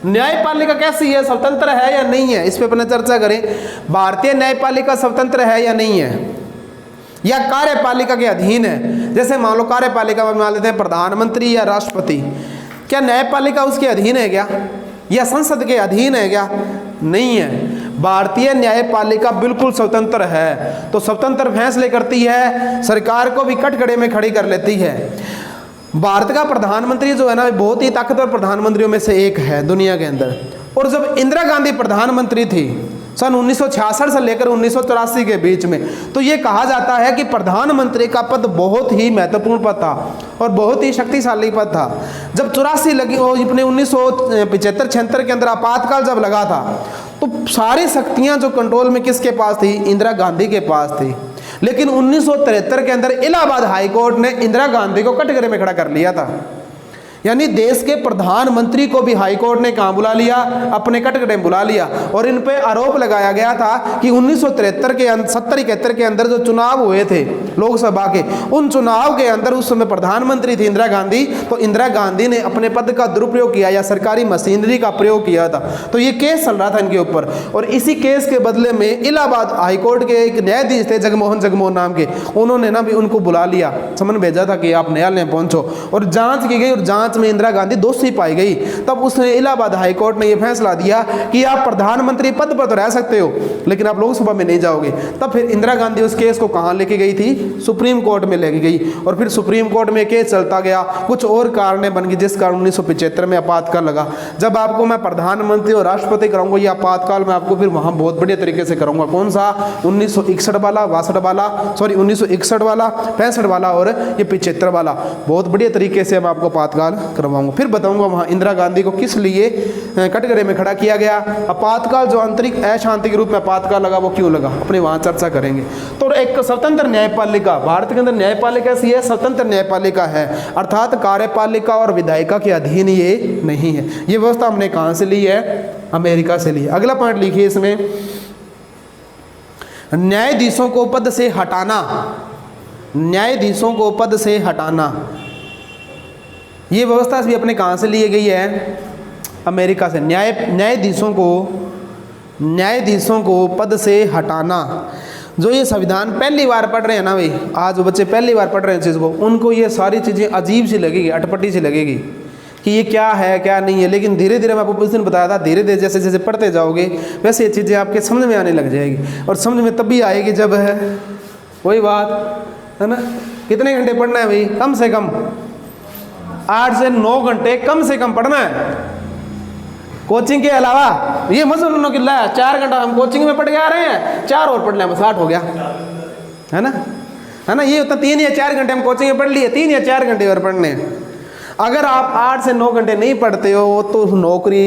न्यायपालिका कैसी है? स्वतंत्र है या नहीं है? इस पे अपने चर्चा करें। भारतीय न्यायपालिका स्वतंत्र है या नहीं है, या कार्यपालिका के अधीन है? जैसे मान लो कार्यपालिका में मान लेते हैं प्रधानमंत्री या राष्ट्रपति, क्या न्यायपालिका उसके अधीन है क्या, या संसद के अधीन है क्या? नहीं है। भारतीय न्यायपालिका बिल्कुल स्वतंत्र है। तो स्वतंत्र फैसले करती है, सरकार को भी कटघरे में खड़ी कर लेती है। भारत का प्रधानमंत्री जो है ना, बहुत ही ताकतवर प्रधानमंत्रियों में से एक है दुनिया के अंदर। और जब इंदिरा गांधी प्रधानमंत्री थी सन 1966 से लेकर 1984 के बीच में, तो ये कहा जाता है कि प्रधानमंत्री का पद बहुत ही महत्वपूर्ण पद था और बहुत ही शक्तिशाली पद था। जब 84 लगी अपने 1975-76 के अंदर आपातकाल जब लगा था, तो सारी शक्तियां जो कंट्रोल में किसके पास थी? इंदिरा गांधी के पास थी। लेकिन 1973 के अंदर इलाहाबाद हाई कोर्ट ने इंदिरा गांधी को कटघरे में खड़ा कर लिया था। यानी देश के प्रधानमंत्री को भी हाई कोर्ट ने कहाँ बुला लिया? अपने कटघरे में बुला लिया। और इन पे आरोप लगाया गया था कि 1973 के 70-71 के अंदर जो चुनाव हुए थे लोकसभा के, उन चुनाव के अंदर उस समय प्रधानमंत्री थी इंदिरा गांधी, तो इंदिरा गांधी ने अपने पद का दुरुपयोग किया या सरकारी मशीनरी का प्रयोग किया था। तो ये केस चल रहा था इनके ऊपर, और इसी केस के बदले में इलाहाबाद हाई कोर्ट के एक न्यायाधीश थे जगमोहन नाम के, उन्होंने ना भी उनको बुला लिया, समन भेजा था कि आप न्यायालय में पहुंचो, और जांच की गई। और जांच जांच में इंदिरा गांधी दोषी पाई गई, तब उसने इलाहाबाद हाई कोर्ट ने यह फैसला दिया कि आप प्रधानमंत्री पद पर तो रह सकते हो लेकिन आप लोकसभा में नहीं जाओगे। तब फिर इंदिरा गांधी उस केस को कहाँ लेके गई थी? सुप्रीम कोर्ट में लेके गई, और फिर सुप्रीम कोर्ट में केस चलता गया, कुछ और कारणें बन गई जिस कारण 1975 में आपातकाल लगा। जब आपको मैं प्रधानमंत्री और राष्ट्रपति कराऊंगा ये आपातकाल, मैं आपको फिर वहाँ बहुत बढ़िया तरीके से करूँगा। कौन सा? 1961 वाला, 62 वाला, सॉरी 1961 वाला, 65 वाला और ये 75 वाला, बहुत बढ़िया तरीके से मैं आपको आपातकाल करवाऊंगा। फिर बताऊंगा वहाँ इंदिरा गांधी को किस लिए कटघरे में खड़ा किया गया, आपातकाल जो आंतरिक अशांति के रूप में आपातकाल लगा वो क्यों लगा, अपने वहाँ चर्चा करेंगे। तो एक स्वतंत्र न्यायपालिका, भारत के अंदर न्यायपालिका ऐसी है, स्वतंत्र न्यायपालिका है, अर्थात कार्यपालिका और विधायिका के अधीन ये नहीं है। ये व्यवस्था हमने कहाँ से ली है? अमेरिका से ली है। अगला पॉइंट लिखिए इसमें, न्यायाधीशों को पद से हटाना, न्यायाधीशों को पद से हटाना, ये व्यवस्था भी अपने कहाँ से ली गई है? अमेरिका से। न्यायाधीशों को पद से हटाना, जो ये संविधान पहली बार पढ़ रहे हैं ना भाई, आज वो बच्चे पहली बार पढ़ रहे हैं चीज़ को, उनको ये सारी चीज़ें अजीब सी लगेगी, अटपटी सी लगेगी कि ये क्या है क्या नहीं है, लेकिन धीरे धीरे मैं आपको उस दिन बताया था, धीरे धीरे जैसे जैसे पढ़ते जाओगे वैसे ये चीज़ें आपके समझ में आने लग जाएगी। और समझ में तभी आएगी जब है वही बात है ना, कितने घंटे पढ़ना है भाई? कम से कम 8 से 9 घंटे कम से कम पढ़ना है कोचिंग के अलावा। ये मत सुनो कि ला 4 घंटा हम कोचिंग में पढ़ के आ रहे हैं, 4 और पढ़ लें बस 8 हो गया, है ना। ये होता 3 या 4 घंटे हम कोचिंग में पढ़ लिए, 3 या 4 घंटे और पढ़ने हैं। अगर आप 8 से 9 घंटे नहीं पढ़ते हो तो नौकरी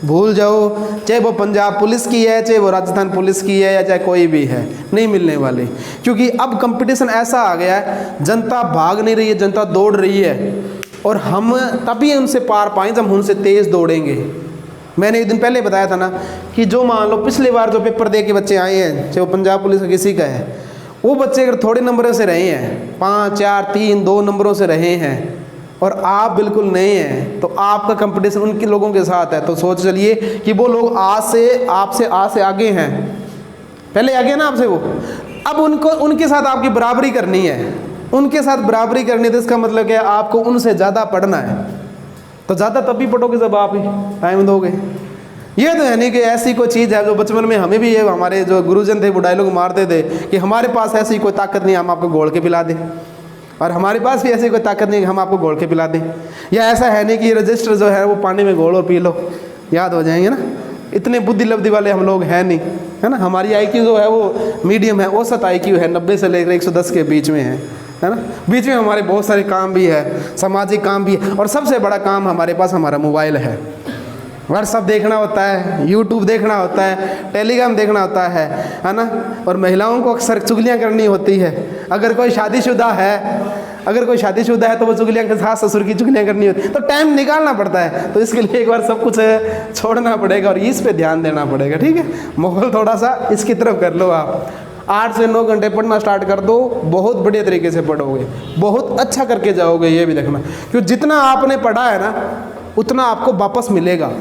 भूल जाओ, चाहे वो पंजाब पुलिस की है, चाहे वो राजस्थान पुलिस की है, या चाहे कोई भी है, नहीं मिलने वाले। क्योंकि अब कंपटीशन ऐसा आ गया है, जनता भाग नहीं रही है, जनता दौड़ रही है, और हम तभी उनसे पार पाएं जब हम उनसे तेज़ दौड़ेंगे। मैंने एक दिन पहले बताया था ना कि जो मान लो पिछली बार जो पेपर दे के बच्चे आए हैं, चाहे वो पंजाब पुलिस का किसी का है, वो बच्चे अगर थोड़े नंबरों से रहे हैं, 5, 4, 3, 2 नंबरों से रहे हैं, और आप बिल्कुल नहीं हैं, तो आपका कंपटीशन उनके लोगों के साथ है। तो सोच चलिए कि वो लोग आपसे आगे हैं, पहले आगे ना आपसे, वो अब उनके साथ आपकी बराबरी करनी है, उनके साथ बराबरी करनी है। तो इसका मतलब क्या है? आपको उनसे ज़्यादा पढ़ना है। तो ज़्यादा तभी पढ़ोगे जब आप ही टाइम दोगे। ये तो है नहीं कि ऐसी कोई चीज़ है जो बचपन में हमें भी, ये हमारे जो गुरुजन थे वो डायलॉग मारते थे कि हमारे पास ऐसी कोई ताकत नहीं हम आपको घोल के पिला दें, और हमारे पास भी ऐसी कोई ताकत नहीं कि हम आपको घोल के पिला दें। या ऐसा है नहीं कि रजिस्टर जो है वो पानी में घोल और पी लो, याद हो जाएंगे ना। इतने बुद्धि लब्धि वाले हम लोग हैं नहीं, है ना। हमारी IQ जो है वो मीडियम है, औसत IQ है 90 से लेकर 110 के बीच में है ना। बीच में हमारे बहुत सारे काम भी है, सामाजिक काम भी है, और सबसे बड़ा काम हमारे पास हमारा मोबाइल है। व्हाट्सअप देखना होता है, यूट्यूब देखना होता है, टेलीग्राम देखना होता है ना। और महिलाओं को अक्सर चुगलियाँ करनी होती है। अगर कोई शादीशुदा है तो वो चुगलियाँ के सास ससुर की चुगलियाँ करनी होती है, तो टाइम निकालना पड़ता है। तो इसके लिए एक बार सब कुछ छोड़ना पड़ेगा और इस पे ध्यान देना पड़ेगा, ठीक है। माहौल थोड़ा सा इसकी तरफ कर लो आप। 8 से 9 घंटे पढ़ना स्टार्ट कर दो, बहुत बढ़िया तरीके से पढ़ोगे, बहुत अच्छा करके जाओगे। ये भी देखना, क्योंकि जितना आपने पढ़ा है ना उतना आपको वापस मिलेगा।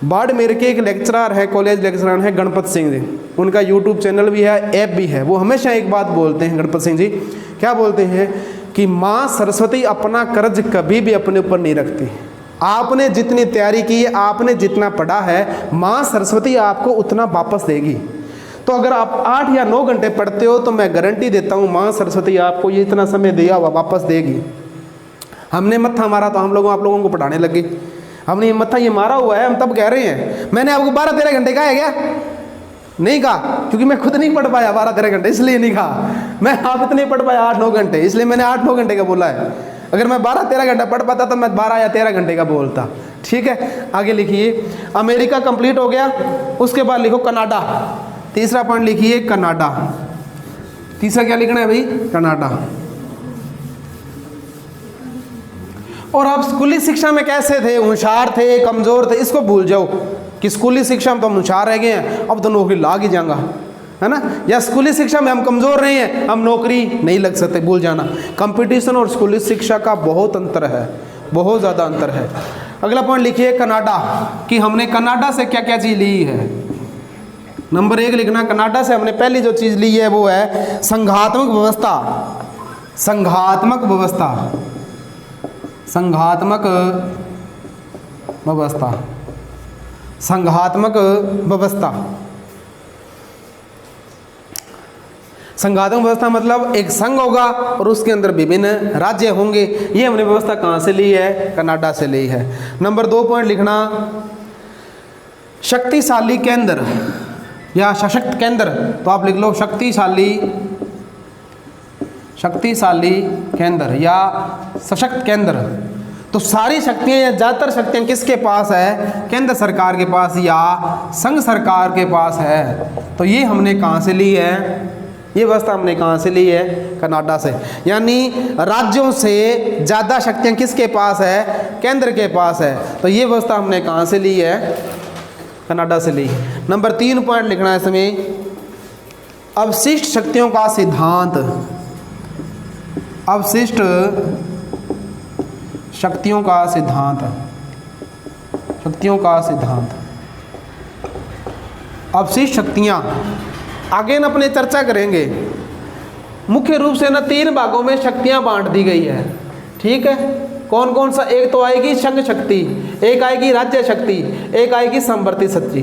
बाड़मेर के एक लेक्चरर है, कॉलेज लेक्चरर है गणपत सिंह जी, उनका यूट्यूब चैनल भी है, ऐप भी है। वो हमेशा एक बात बोलते हैं गणपत सिंह जी, क्या बोलते हैं कि माँ सरस्वती अपना कर्ज कभी भी अपने ऊपर नहीं रखती। आपने जितनी तैयारी की है, आपने जितना पढ़ा है, माँ सरस्वती आपको उतना वापस देगी। तो अगर आप 8 या 9 घंटे पढ़ते हो तो मैं गारंटी देता हूँ माँ सरस्वती आपको ये इतना समय दिया हुआ वापस देगी। हमने मत्था मारा तो आप लोगों को पढ़ाने लगे। हमने ये मत्था ये मारा हुआ है, हम तब कह रहे हैं। मैंने आपको 12-13 घंटे कहा है क्या? नहीं कहा, क्योंकि मैं खुद नहीं पढ़ पाया 12-13 घंटे, इसलिए नहीं कहा। मैं आप इतने पढ़ पाया 8-9 घंटे, इसलिए मैंने 8-9 घंटे का बोला है। अगर मैं 12-13 घंटा पढ़ पाता तो मैं 12 या 13 घंटे का बोलता, ठीक है। आगे लिखिए, अमेरिका कंप्लीट हो गया, उसके बाद लिखो कनाडा। तीसरा पॉइंट लिखिए कनाडा। तीसरा क्या लिखना है भाई? कनाडा। और आप स्कूली शिक्षा में कैसे थे? होशियार थे, कमज़ोर थे, इसको भूल जाओ कि स्कूली शिक्षा में तो हम होशियार रह गए हैं, अब तो नौकरी लाग ही जाएगा, है ना। या स्कूली शिक्षा में हम कमज़ोर नहीं हैं, हम नौकरी नहीं लग सकते, भूल जाना। कंपटीशन और स्कूली शिक्षा का बहुत अंतर है, बहुत ज़्यादा अंतर है। अगला पॉइंट लिखिए कनाडा, कि हमने कनाडा से क्या क्या चीज़ ली है। नंबर 1 लिखना, कनाडा से हमने पहली जो चीज़ ली है वो है संघात्मक व्यवस्था। संघात्मक व्यवस्था, संघात्मक व्यवस्था, संघात्मक व्यवस्था। संघात्मक व्यवस्था मतलब एक संघ होगा और उसके अंदर विभिन्न राज्य होंगे। ये हमने व्यवस्था कहाँ से ली है? कनाडा से ली है। नंबर 2 पॉइंट लिखना, शक्तिशाली केंद्र या सशक्त केंद्र, तो आप लिख लो शक्तिशाली, शक्तिशाली केंद्र या सशक्त केंद्र। तो सारी शक्तियां या ज़्यादातर शक्तियां किसके पास है? केंद्र सरकार के पास या संघ सरकार के पास है। तो ये हमने कहाँ से ली है? ये व्यवस्था हमने कहाँ से ली है? कनाडा से। यानी राज्यों से ज़्यादा शक्तियाँ किसके पास है? केंद्र के पास है। तो ये व्यवस्था हमने कहाँ से ली है? कनाडा से ली। नंबर 3 पॉइंट लिखना है इसमें, अवशिष्ट शक्तियों का सिद्धांत, अवशिष्ट शक्तियों का सिद्धांत, शक्तियों का सिद्धांत। अवशिष्ट शक्तियाँ आगे न अपने चर्चा करेंगे। मुख्य रूप से ना 3 भागों में शक्तियां बांट दी गई है, ठीक है। कौन कौन सा? एक तो आएगी संघ शक्ति, एक आएगी राज्य शक्ति, एक आएगी समवर्ती शक्ति।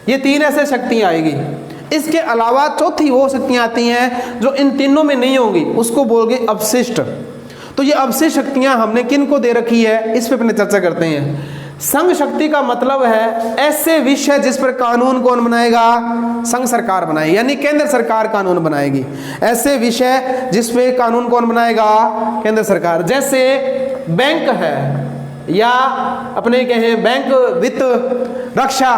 ये 3 ऐसे शक्तियां आएगी। इसके अलावा चौथी वो शक्तियां आती हैं जो इन तीनों में नहीं होंगी, उसको बोलोगे अवशिष्ट। तो ये अवशिष्ट शक्तियां हमने किन को दे रखी है, इस पर अपने चर्चा करते हैं। संघ शक्ति का मतलब है ऐसे विषय जिस पर कानून कौन बनाएगा? संघ सरकार बनाएगी, यानी केंद्र सरकार कानून बनाएगी। ऐसे विषय जिस पे कानून कौन बनाएगा? केंद्र सरकार। जैसे बैंक है या अपने कहें बैंक, वित्त, रक्षा,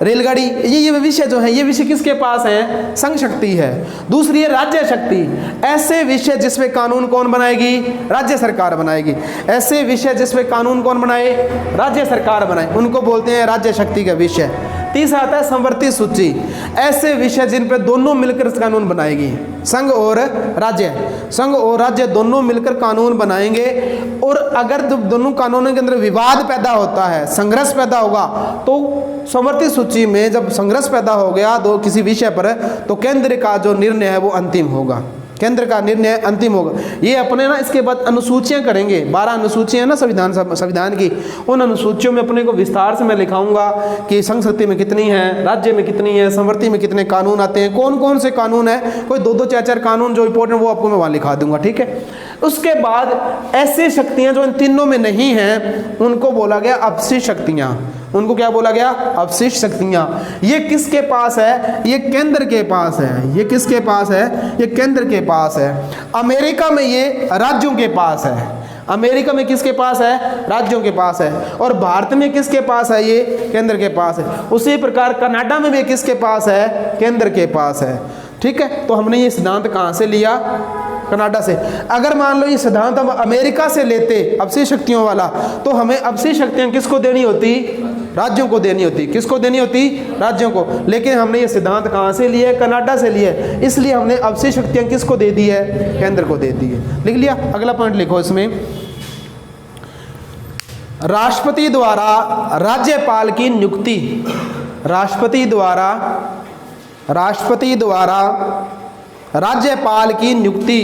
रेलगाड़ी, ये विषय जो है, ये विषय किसके पास है? संघ शक्ति है। दूसरी है राज्य शक्ति, ऐसे विषय जिसमें कानून कौन बनाएगी? राज्य सरकार बनाएगी। ऐसे विषय जिसमें कानून कौन बनाए? राज्य सरकार बनाए, उनको बोलते हैं राज्य शक्ति का विषय। तीसरा आता है संवर्ती सूची, ऐसे विषय जिन पे दोनों मिलकर कानून बनाएगी, संघ और राज्य, संघ और राज्य दोनों मिलकर कानून बनाएंगे। और अगर दोनों कानूनों के अंदर विवाद पैदा होता है, संघर्ष पैदा होगा, तो समवर्ती सूची में जब संघर्ष पैदा हो गया दो किसी विषय पर, तो केंद्र का जो निर्णय है वो अंतिम होगा, केंद्र का निर्णय अंतिम होगा। ये अपने ना इसके बाद अनुसूचियां करेंगे, 12 अनुसूचियां हैं ना संविधान की, उन अनुसूचियों में अपने को विस्तार से मैं लिखाऊंगा कि संघ शक्ति में कितनी है, राज्य में कितनी है, संवर्ती में कितने कानून आते हैं, कौन कौन से कानून है, कोई 2-2 4-4 कानून जो इंपॉर्टेंट वो आपको मैं वहाँ लिखा दूंगा, ठीक है। उसके बाद ऐसी शक्तियां जो इन तीनों में नहीं हैं उनको बोला गया अवशिष्ट शक्तियां। उनको क्या बोला गया? अवशिष्ट शक्तियां। ये किसके पास है? ये केंद्र के पास है। ये किसके पास है? ये केंद्र के पास है। अमेरिका में ये राज्यों के पास है। अमेरिका में किसके पास है? राज्यों के पास है। और भारत में किसके पास है? ये केंद्र के पास है। उसी प्रकार कनाडा में भी किसके पास है? केंद्र के पास है, ठीक है। तो हमने ये सिद्धांत कहाँ से लिया? कनाडा से। अगर मान लो ये सिद्धांत हम अमेरिका से लेते अवशिष्ट शक्तियों वाला, तो हमें अवशिष्ट शक्तियां किसको देनी होती? राज्यों को देनी होती। किसको देनी होती? राज्यों को। लेकिन हमने ये सिद्धांत कहाँ से लिए? कनाडा से लिए। इसलिए हमने अवशिष्ट शक्तियां किसको दे दी है? केंद्र को दे दी है। लिख लिया? अगला पॉइंट लिखो इसमें, राष्ट्रपति द्वारा राज्यपाल की नियुक्ति। राष्ट्रपति द्वारा राज्यपाल की नियुक्ति।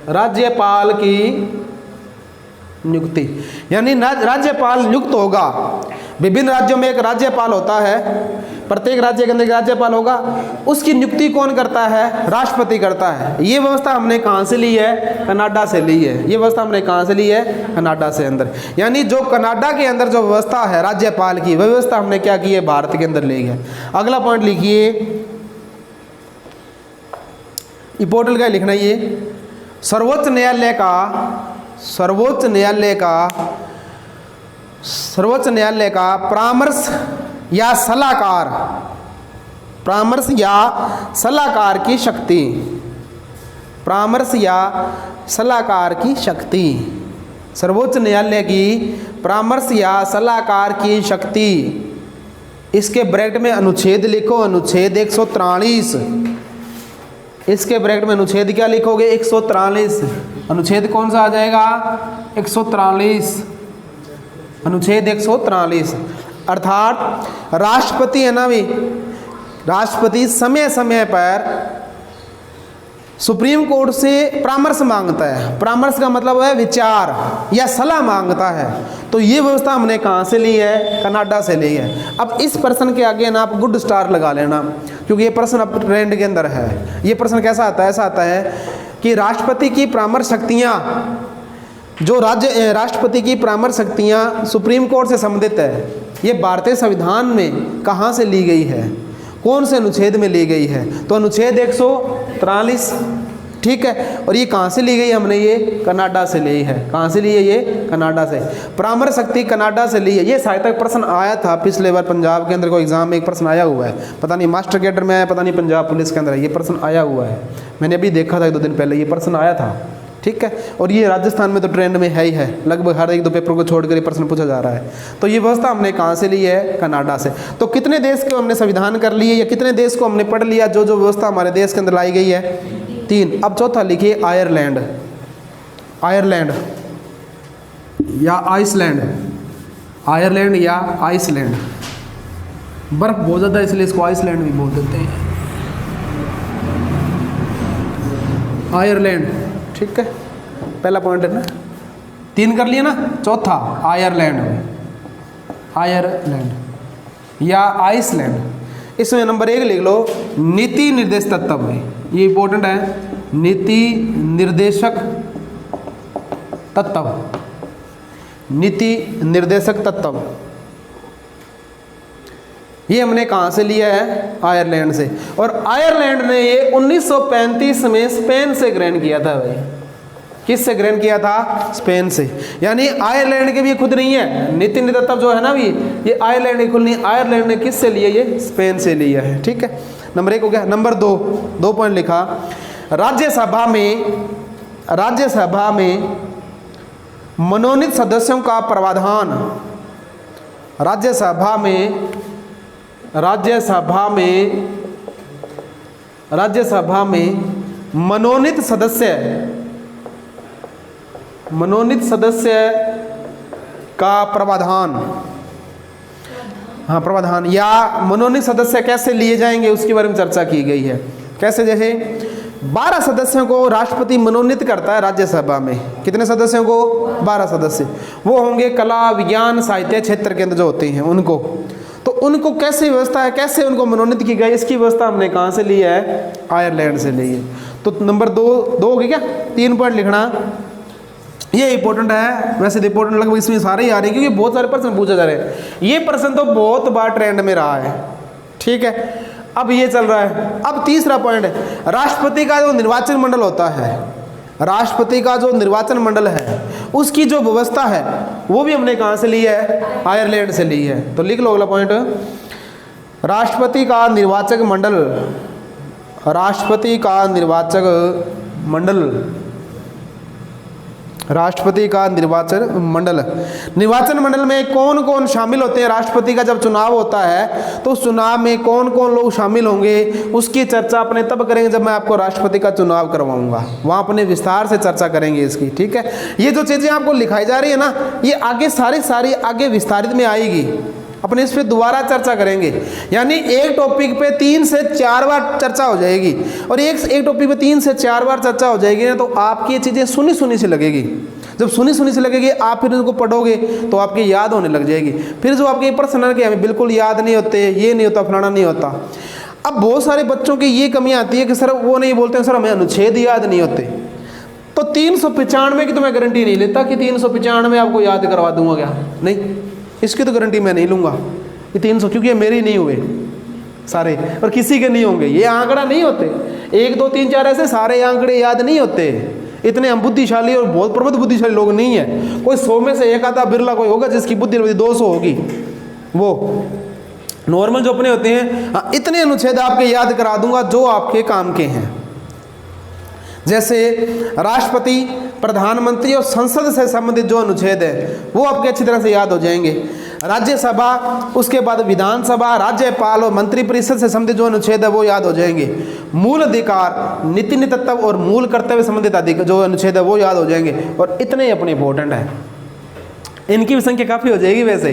राज्यपाल की नियुक्ति यानी राज्यपाल नियुक्त होगा। विभिन्न राज्यों में एक राज्यपाल होता है, प्रत्येक राज्य के अंदर एक राज्यपाल होगा। उसकी नियुक्ति कौन करता है? राष्ट्रपति करता है। ये व्यवस्था हमने कहाँ से ली है? कनाडा से ली है। ये व्यवस्था हमने कहाँ से ली है? कनाडा से अंदर। यानी जो कनाडा के अंदर जो व्यवस्था है राज्यपाल की, वह व्यवस्था हमने क्या की है? भारत के अंदर ले गए। अगला पॉइंट लिखिए, इंपॉर्टेंट क्या लिखना ये, सर्वोच्च न्यायालय का परामर्श या सलाहकार की शक्ति। परामर्श या सलाहकार की शक्ति। सर्वोच्च न्यायालय की परामर्श या सलाहकार की शक्ति। इसके ब्रैकेट में अनुच्छेद लिखो, अनुच्छेद 143। इसके ब्रैकेट में अनुच्छेद क्या लिखोगे? 143। अनुच्छेद कौन सा आ जाएगा? 143। अनुच्छेद 143। अर्थात राष्ट्रपति है ना भी, राष्ट्रपति समय समय पर सुप्रीम कोर्ट से परामर्श मांगता है, परामर्श का मतलब है विचार या सलाह मांगता है, तो ये व्यवस्था हमने कहाँ से ली है? कनाडा से ली है। अब इस प्रश्न के आगे ना आप गुड स्टार लगा लेना, क्योंकि ये प्रश्न अब ट्रेंड के अंदर है। ये प्रश्न कैसा आता है? ऐसा आता है कि राष्ट्रपति की परामर्श शक्तियाँ, जो राष्ट्रपति की परामर्श शक्तियाँ सुप्रीम कोर्ट से संबंधित है, ये भारतीय संविधान में कहाँ से ली गई है? कौन से अनुच्छेद में ली गई है? तो अनुच्छेद 143, ठीक है। और ये कहाँ से ली गई? हमने ये कनाडा से ली है। कहाँ से ली है? ये कनाडा से। परामर्श शक्ति कनाडा से ली है। ये साहित्यिक प्रश्न आया था पिछले बार पंजाब के अंदर कोई एग्जाम में, एक प्रश्न आया हुआ है, पता नहीं मास्टर कैडर में आया, पता नहीं पंजाब पुलिस के अंदर ये प्रश्न आया हुआ है। मैंने अभी देखा था 1-2 दिन पहले ये प्रश्न आया था, ठीक है। और ये राजस्थान में तो ट्रेंड में है ही है, लगभग हर 1-2 पेपर को छोड़कर ये प्रश्न पूछा जा रहा है। तो ये व्यवस्था हमने कहाँ से ली है? कनाडा से। तो कितने देश को हमने संविधान कर लिए या कितने देश को हमने पढ़ लिया जो जो व्यवस्था हमारे देश के अंदर लाई गई है? 3। अब चौथा लिखिए आयरलैंड, आयरलैंड या आइसलैंड, आयरलैंड या आइसलैंड। बर्फ बहुत ज़्यादा है इसलिए इसको आइसलैंड भी बोल देते हैं, आयरलैंड, ठीक है। पहला पॉइंट है ना, 3 कर लिए ना। चौथा आयरलैंड, आयरलैंड या आइसलैंड। इसमें नंबर 1 लिख लो, नीति निर्देश तत्व। ये इंपॉर्टेंट है, नीति निर्देशक तत्व, नीति निर्देशक तत्व। ये हमने कहाँ से लिया है? आयरलैंड से। और आयरलैंड ने ये 1935 में स्पेन से ग्रहण किया था भाई। किस से ग्रहण किया था? स्पेन से। यानी आयरलैंड के भी खुद नहीं है, नीति निर्देशक जो है ना भी, ये आयरलैंड की खुद नहीं, आयरलैंड ने किस से लिया? ये स्पेन से लिया है, ठीक है। नंबर 1 हो गया। नंबर 2 पॉइंट लिखा, राज्यसभा में मनोनीत सदस्यों का प्रावधान, राज्यसभा में मनोनीत सदस्य का प्रावधान, हाँ प्रावधान या मनोनीत सदस्य कैसे लिए जाएंगे उसके बारे में चर्चा की गई है। कैसे? जैसे 12 सदस्यों को राष्ट्रपति मनोनीत करता है राज्यसभा में। कितने सदस्यों को? 12 सदस्य। वो होंगे कला, विज्ञान, साहित्य क्षेत्र के अंदर जो होते हैं उनको। तो उनको कैसे व्यवस्था है, कैसे उनको मनोनीत की गई, इसकी व्यवस्था हमने कहाँ से ली है? आयरलैंड से ली है। तो नंबर 2 हो गया क्या? 3 पॉइंट लिखना, ये इंपॉर्टेंट है। वैसे तो इंपॉर्टेंट लगभग इसमें सारे ही आ रहे हैं क्योंकि बहुत सारे प्रश्न पूछे जा रहे हैं। ये प्रश्न तो बहुत बार ट्रेंड में रहा है, ठीक है। अब ये चल रहा है। अब तीसरा पॉइंट है, राष्ट्रपति का जो निर्वाचन मंडल होता है, राष्ट्रपति का जो निर्वाचन मंडल है उसकी जो व्यवस्था है वो भी हमने कहाँ से ली है? आयरलैंड से ली है। तो लिख लो अगला पॉइंट, राष्ट्रपति का निर्वाचक मंडल, राष्ट्रपति का निर्वाचक मंडल, राष्ट्रपति का निर्वाचन मंडल। निर्वाचन मंडल में कौन कौन शामिल होते हैं? राष्ट्रपति का जब चुनाव होता है तो उस चुनाव में कौन कौन लोग शामिल होंगे उसकी चर्चा अपने तब करेंगे जब मैं आपको राष्ट्रपति का चुनाव करवाऊंगा, वहाँ अपने विस्तार से चर्चा करेंगे इसकी, ठीक है। ये जो चीज़ें आपको लिखाई जा रही है ना, ये आगे सारी आगे विस्तारित में आएगी, अपने इस पर दोबारा चर्चा करेंगे। यानी एक टॉपिक पे 3 से 4 बार चर्चा हो जाएगी, और एक टॉपिक पे 3 से 4 बार चर्चा हो जाएगी ना, तो आपकी ये चीज़ें सुनी सुनी सी लगेगी। जब सुनी सुनी सी लगेगी आप फिर उनको पढ़ोगे तो आपकी याद होने लग जाएगी। फिर जो आपके प्रश्न है कि हमें बिल्कुल याद नहीं होते, ये नहीं होता, फलाना नहीं होता। अब बहुत सारे बच्चों की ये कमी आती है कि सर वो नहीं बोलते हैं, सर हमें अनुच्छेद याद नहीं होते। तो 395 की तो मैं गारंटी नहीं लेता कि 395 आपको याद करवा दूंगा, क्या नहीं, इसकी तो गारंटी मैं नहीं लूँगा ये 300, क्योंकि ये मेरे नहीं हुए सारे और किसी के नहीं होंगे। ये आंकड़ा नहीं होते, 1 2 3 4 ऐसे सारे आंकड़े याद नहीं होते। इतने हम बुद्धिशाली और बहुत प्रबुद्ध बुद्धिशाली लोग नहीं है। कोई 100 में से एक आधा बिरला कोई होगा जिसकी बुद्धि 200 होगी, वो नॉर्मल जो अपने होते हैं। हाँ, इतने अनुच्छेद आपके याद करा दूंगा जो आपके काम के हैं। जैसे राष्ट्रपति, प्रधानमंत्री और संसद से संबंधित जो अनुच्छेद है वो आपके अच्छी तरह से याद हो जाएंगे। राज्यसभा, उसके बाद विधानसभा, राज्यपाल और मंत्रिपरिषद से संबंधित जो अनुच्छेद है वो याद हो जाएंगे। मूल अधिकार, नीति निर्देशक और मूल कर्तव्य संबंधित अधिकार जो अनुच्छेद है वो याद हो जाएंगे। और इतने अपने इंपॉर्टेंट है, इनकी भी संख्या काफ़ी हो जाएगी वैसे,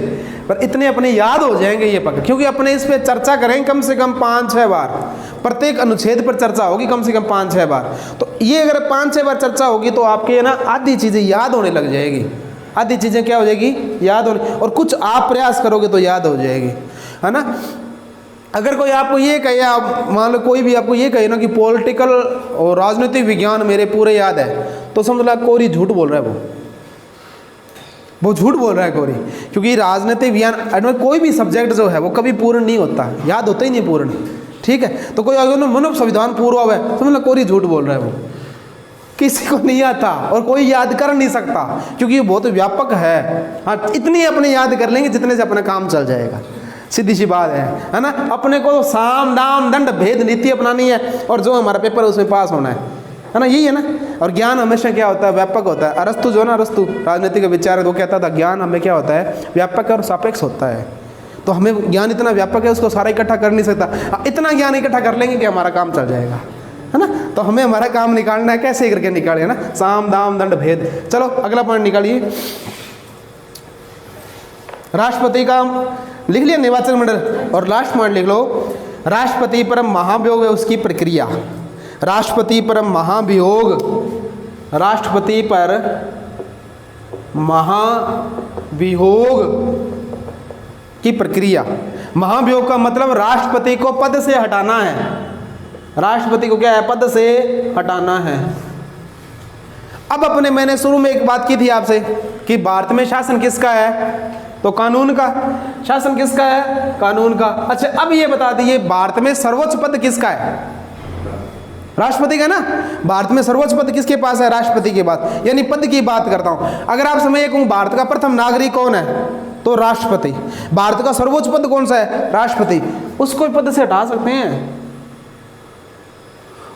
पर इतने अपने याद हो जाएंगे ये पक्का, क्योंकि अपने इस पर चर्चा करेंगे कम से कम 5-6 बार। प्रत्येक अनुच्छेद पर चर्चा होगी कम से कम 5-6 बार। तो ये अगर 5-6 बार चर्चा होगी तो आपके ना आधी चीज़ें याद होने लग जाएगी, आधी चीज़ें क्या हो जाएगी, याद होने, और कुछ आप प्रयास करोगे तो याद हो जाएगी, है ना। अगर कोई आपको ये कहे, आप मान लो कोई भी आपको ये कहे ना कि पॉलिटिकल और राजनीतिक विज्ञान मेरे पूरे याद है, तो समझ लो कोई झूठ बोल रहा है, वो झूठ बोल रहा है कोई, क्योंकि राजनीतिक विज्ञान कोई भी सब्जेक्ट जो है वो कभी पूर्ण नहीं होता, याद होता ही नहीं पूर्ण, ठीक है। तो कोई अगर मनो संविधान पूर्व है, समझ लो कोई झूठ बोल रहा है, वो किसी को नहीं आता और कोई याद कर नहीं सकता, क्योंकि ये बहुत व्यापक है। हाँ, इतनी अपने याद कर लेंगे जितने से अपना काम चल जाएगा, सीधी सी बात है ना। अपने को साम दाम दंड भेद नीति अपनानी है, और जो हमारा पेपर है उसमें पास होना है ना, यही है ना। और ज्ञान हमेशा क्या होता है, व्यापक होता है। अरस्तु जो ना, अरस्तु राजनीतिक विचार, वो कहता था ज्ञान हमें क्या होता है, व्यापक और सापेक्ष होता है। तो हमें ज्ञान इतना व्यापक है, उसको सारा इकट्ठा कर नहीं सकता। इतना ज्ञान इकट्ठा कर लेंगे कि हमारा काम चल जाएगा, है ना। तो हमें हमारा काम निकालना है, कैसे करके निकाले ना, साम दाम दंड भेद। चलो अगला पॉइंट निकालिए। राष्ट्रपति का लिख लिया, निर्वाचन मंडल, और लास्ट पॉइंट लिख लो, राष्ट्रपति पर महाभियोग है उसकी प्रक्रिया। राष्ट्रपति पर महाभियोग, राष्ट्रपति पर महाभियोग की प्रक्रिया। महाभियोग का मतलब राष्ट्रपति को पद से हटाना है, राष्ट्रपति को क्या है, पद से हटाना है। अब अपने मैंने शुरू में एक बात की थी आपसे कि भारत में शासन किसका है, तो कानून का। शासन किसका है, कानून का। अच्छा अब ये बता दीजिए भारत में सर्वोच्च पद किसका है, राष्ट्रपति का ना। भारत में सर्वोच्च पद किसके पास है, राष्ट्रपति के पास। यानी पद की बात करता हूं, अगर आप समय कहूं भारत का प्रथम नागरिक कौन है, तो राष्ट्रपति। भारत का सर्वोच्च पद कौन सा है, राष्ट्रपति। उसको पद से हटा सकते हैं,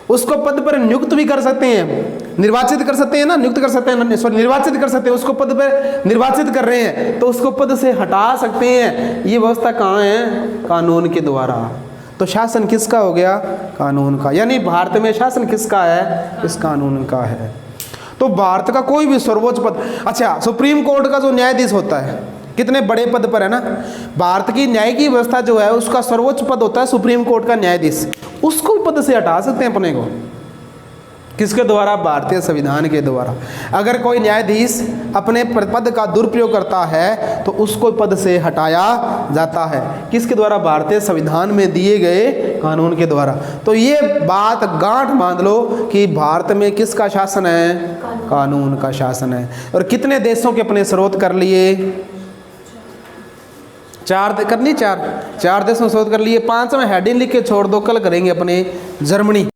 उसको पद पर नियुक्त भी कर सकते हैं, निर्वाचित कर सकते हैं ना, नियुक्त कर सकते हैं, सॉरी निर्वाचित कर सकते हैं। उसको पद पर निर्वाचित कर रहे हैं तो उसको पद से हटा सकते हैं। ये व्यवस्था कहाँ है, कानून के द्वारा। तो शासन किसका हो गया, कानून का। यानी भारत में शासन किसका है, इस कानून का है। तो भारत का कोई भी सर्वोच्च पद, अच्छा सुप्रीम कोर्ट का जो न्यायाधीश होता है, कितने बड़े पद पर है ना। भारत की न्याय की व्यवस्था जो है उसका सर्वोच्च पद होता है सुप्रीम कोर्ट का न्यायाधीश। उसको पद से हटा सकते हैं अपने को, किसके द्वारा, भारतीय संविधान के द्वारा। अगर कोई न्यायाधीश अपने पद का दुरुपयोग करता है तो उसको पद से हटाया जाता है, किसके द्वारा, भारतीय संविधान में दिए गए कानून के द्वारा। तो ये बात गांठ बांध लो कि भारत में किसका शासन है, कानून का शासन है। और कितने देशों के अपने स्रोत कर लिए, चार देशों शोध कर लिए। 5 में हेडिंग लिख के छोड़ दो, कल करेंगे अपने जर्मनी।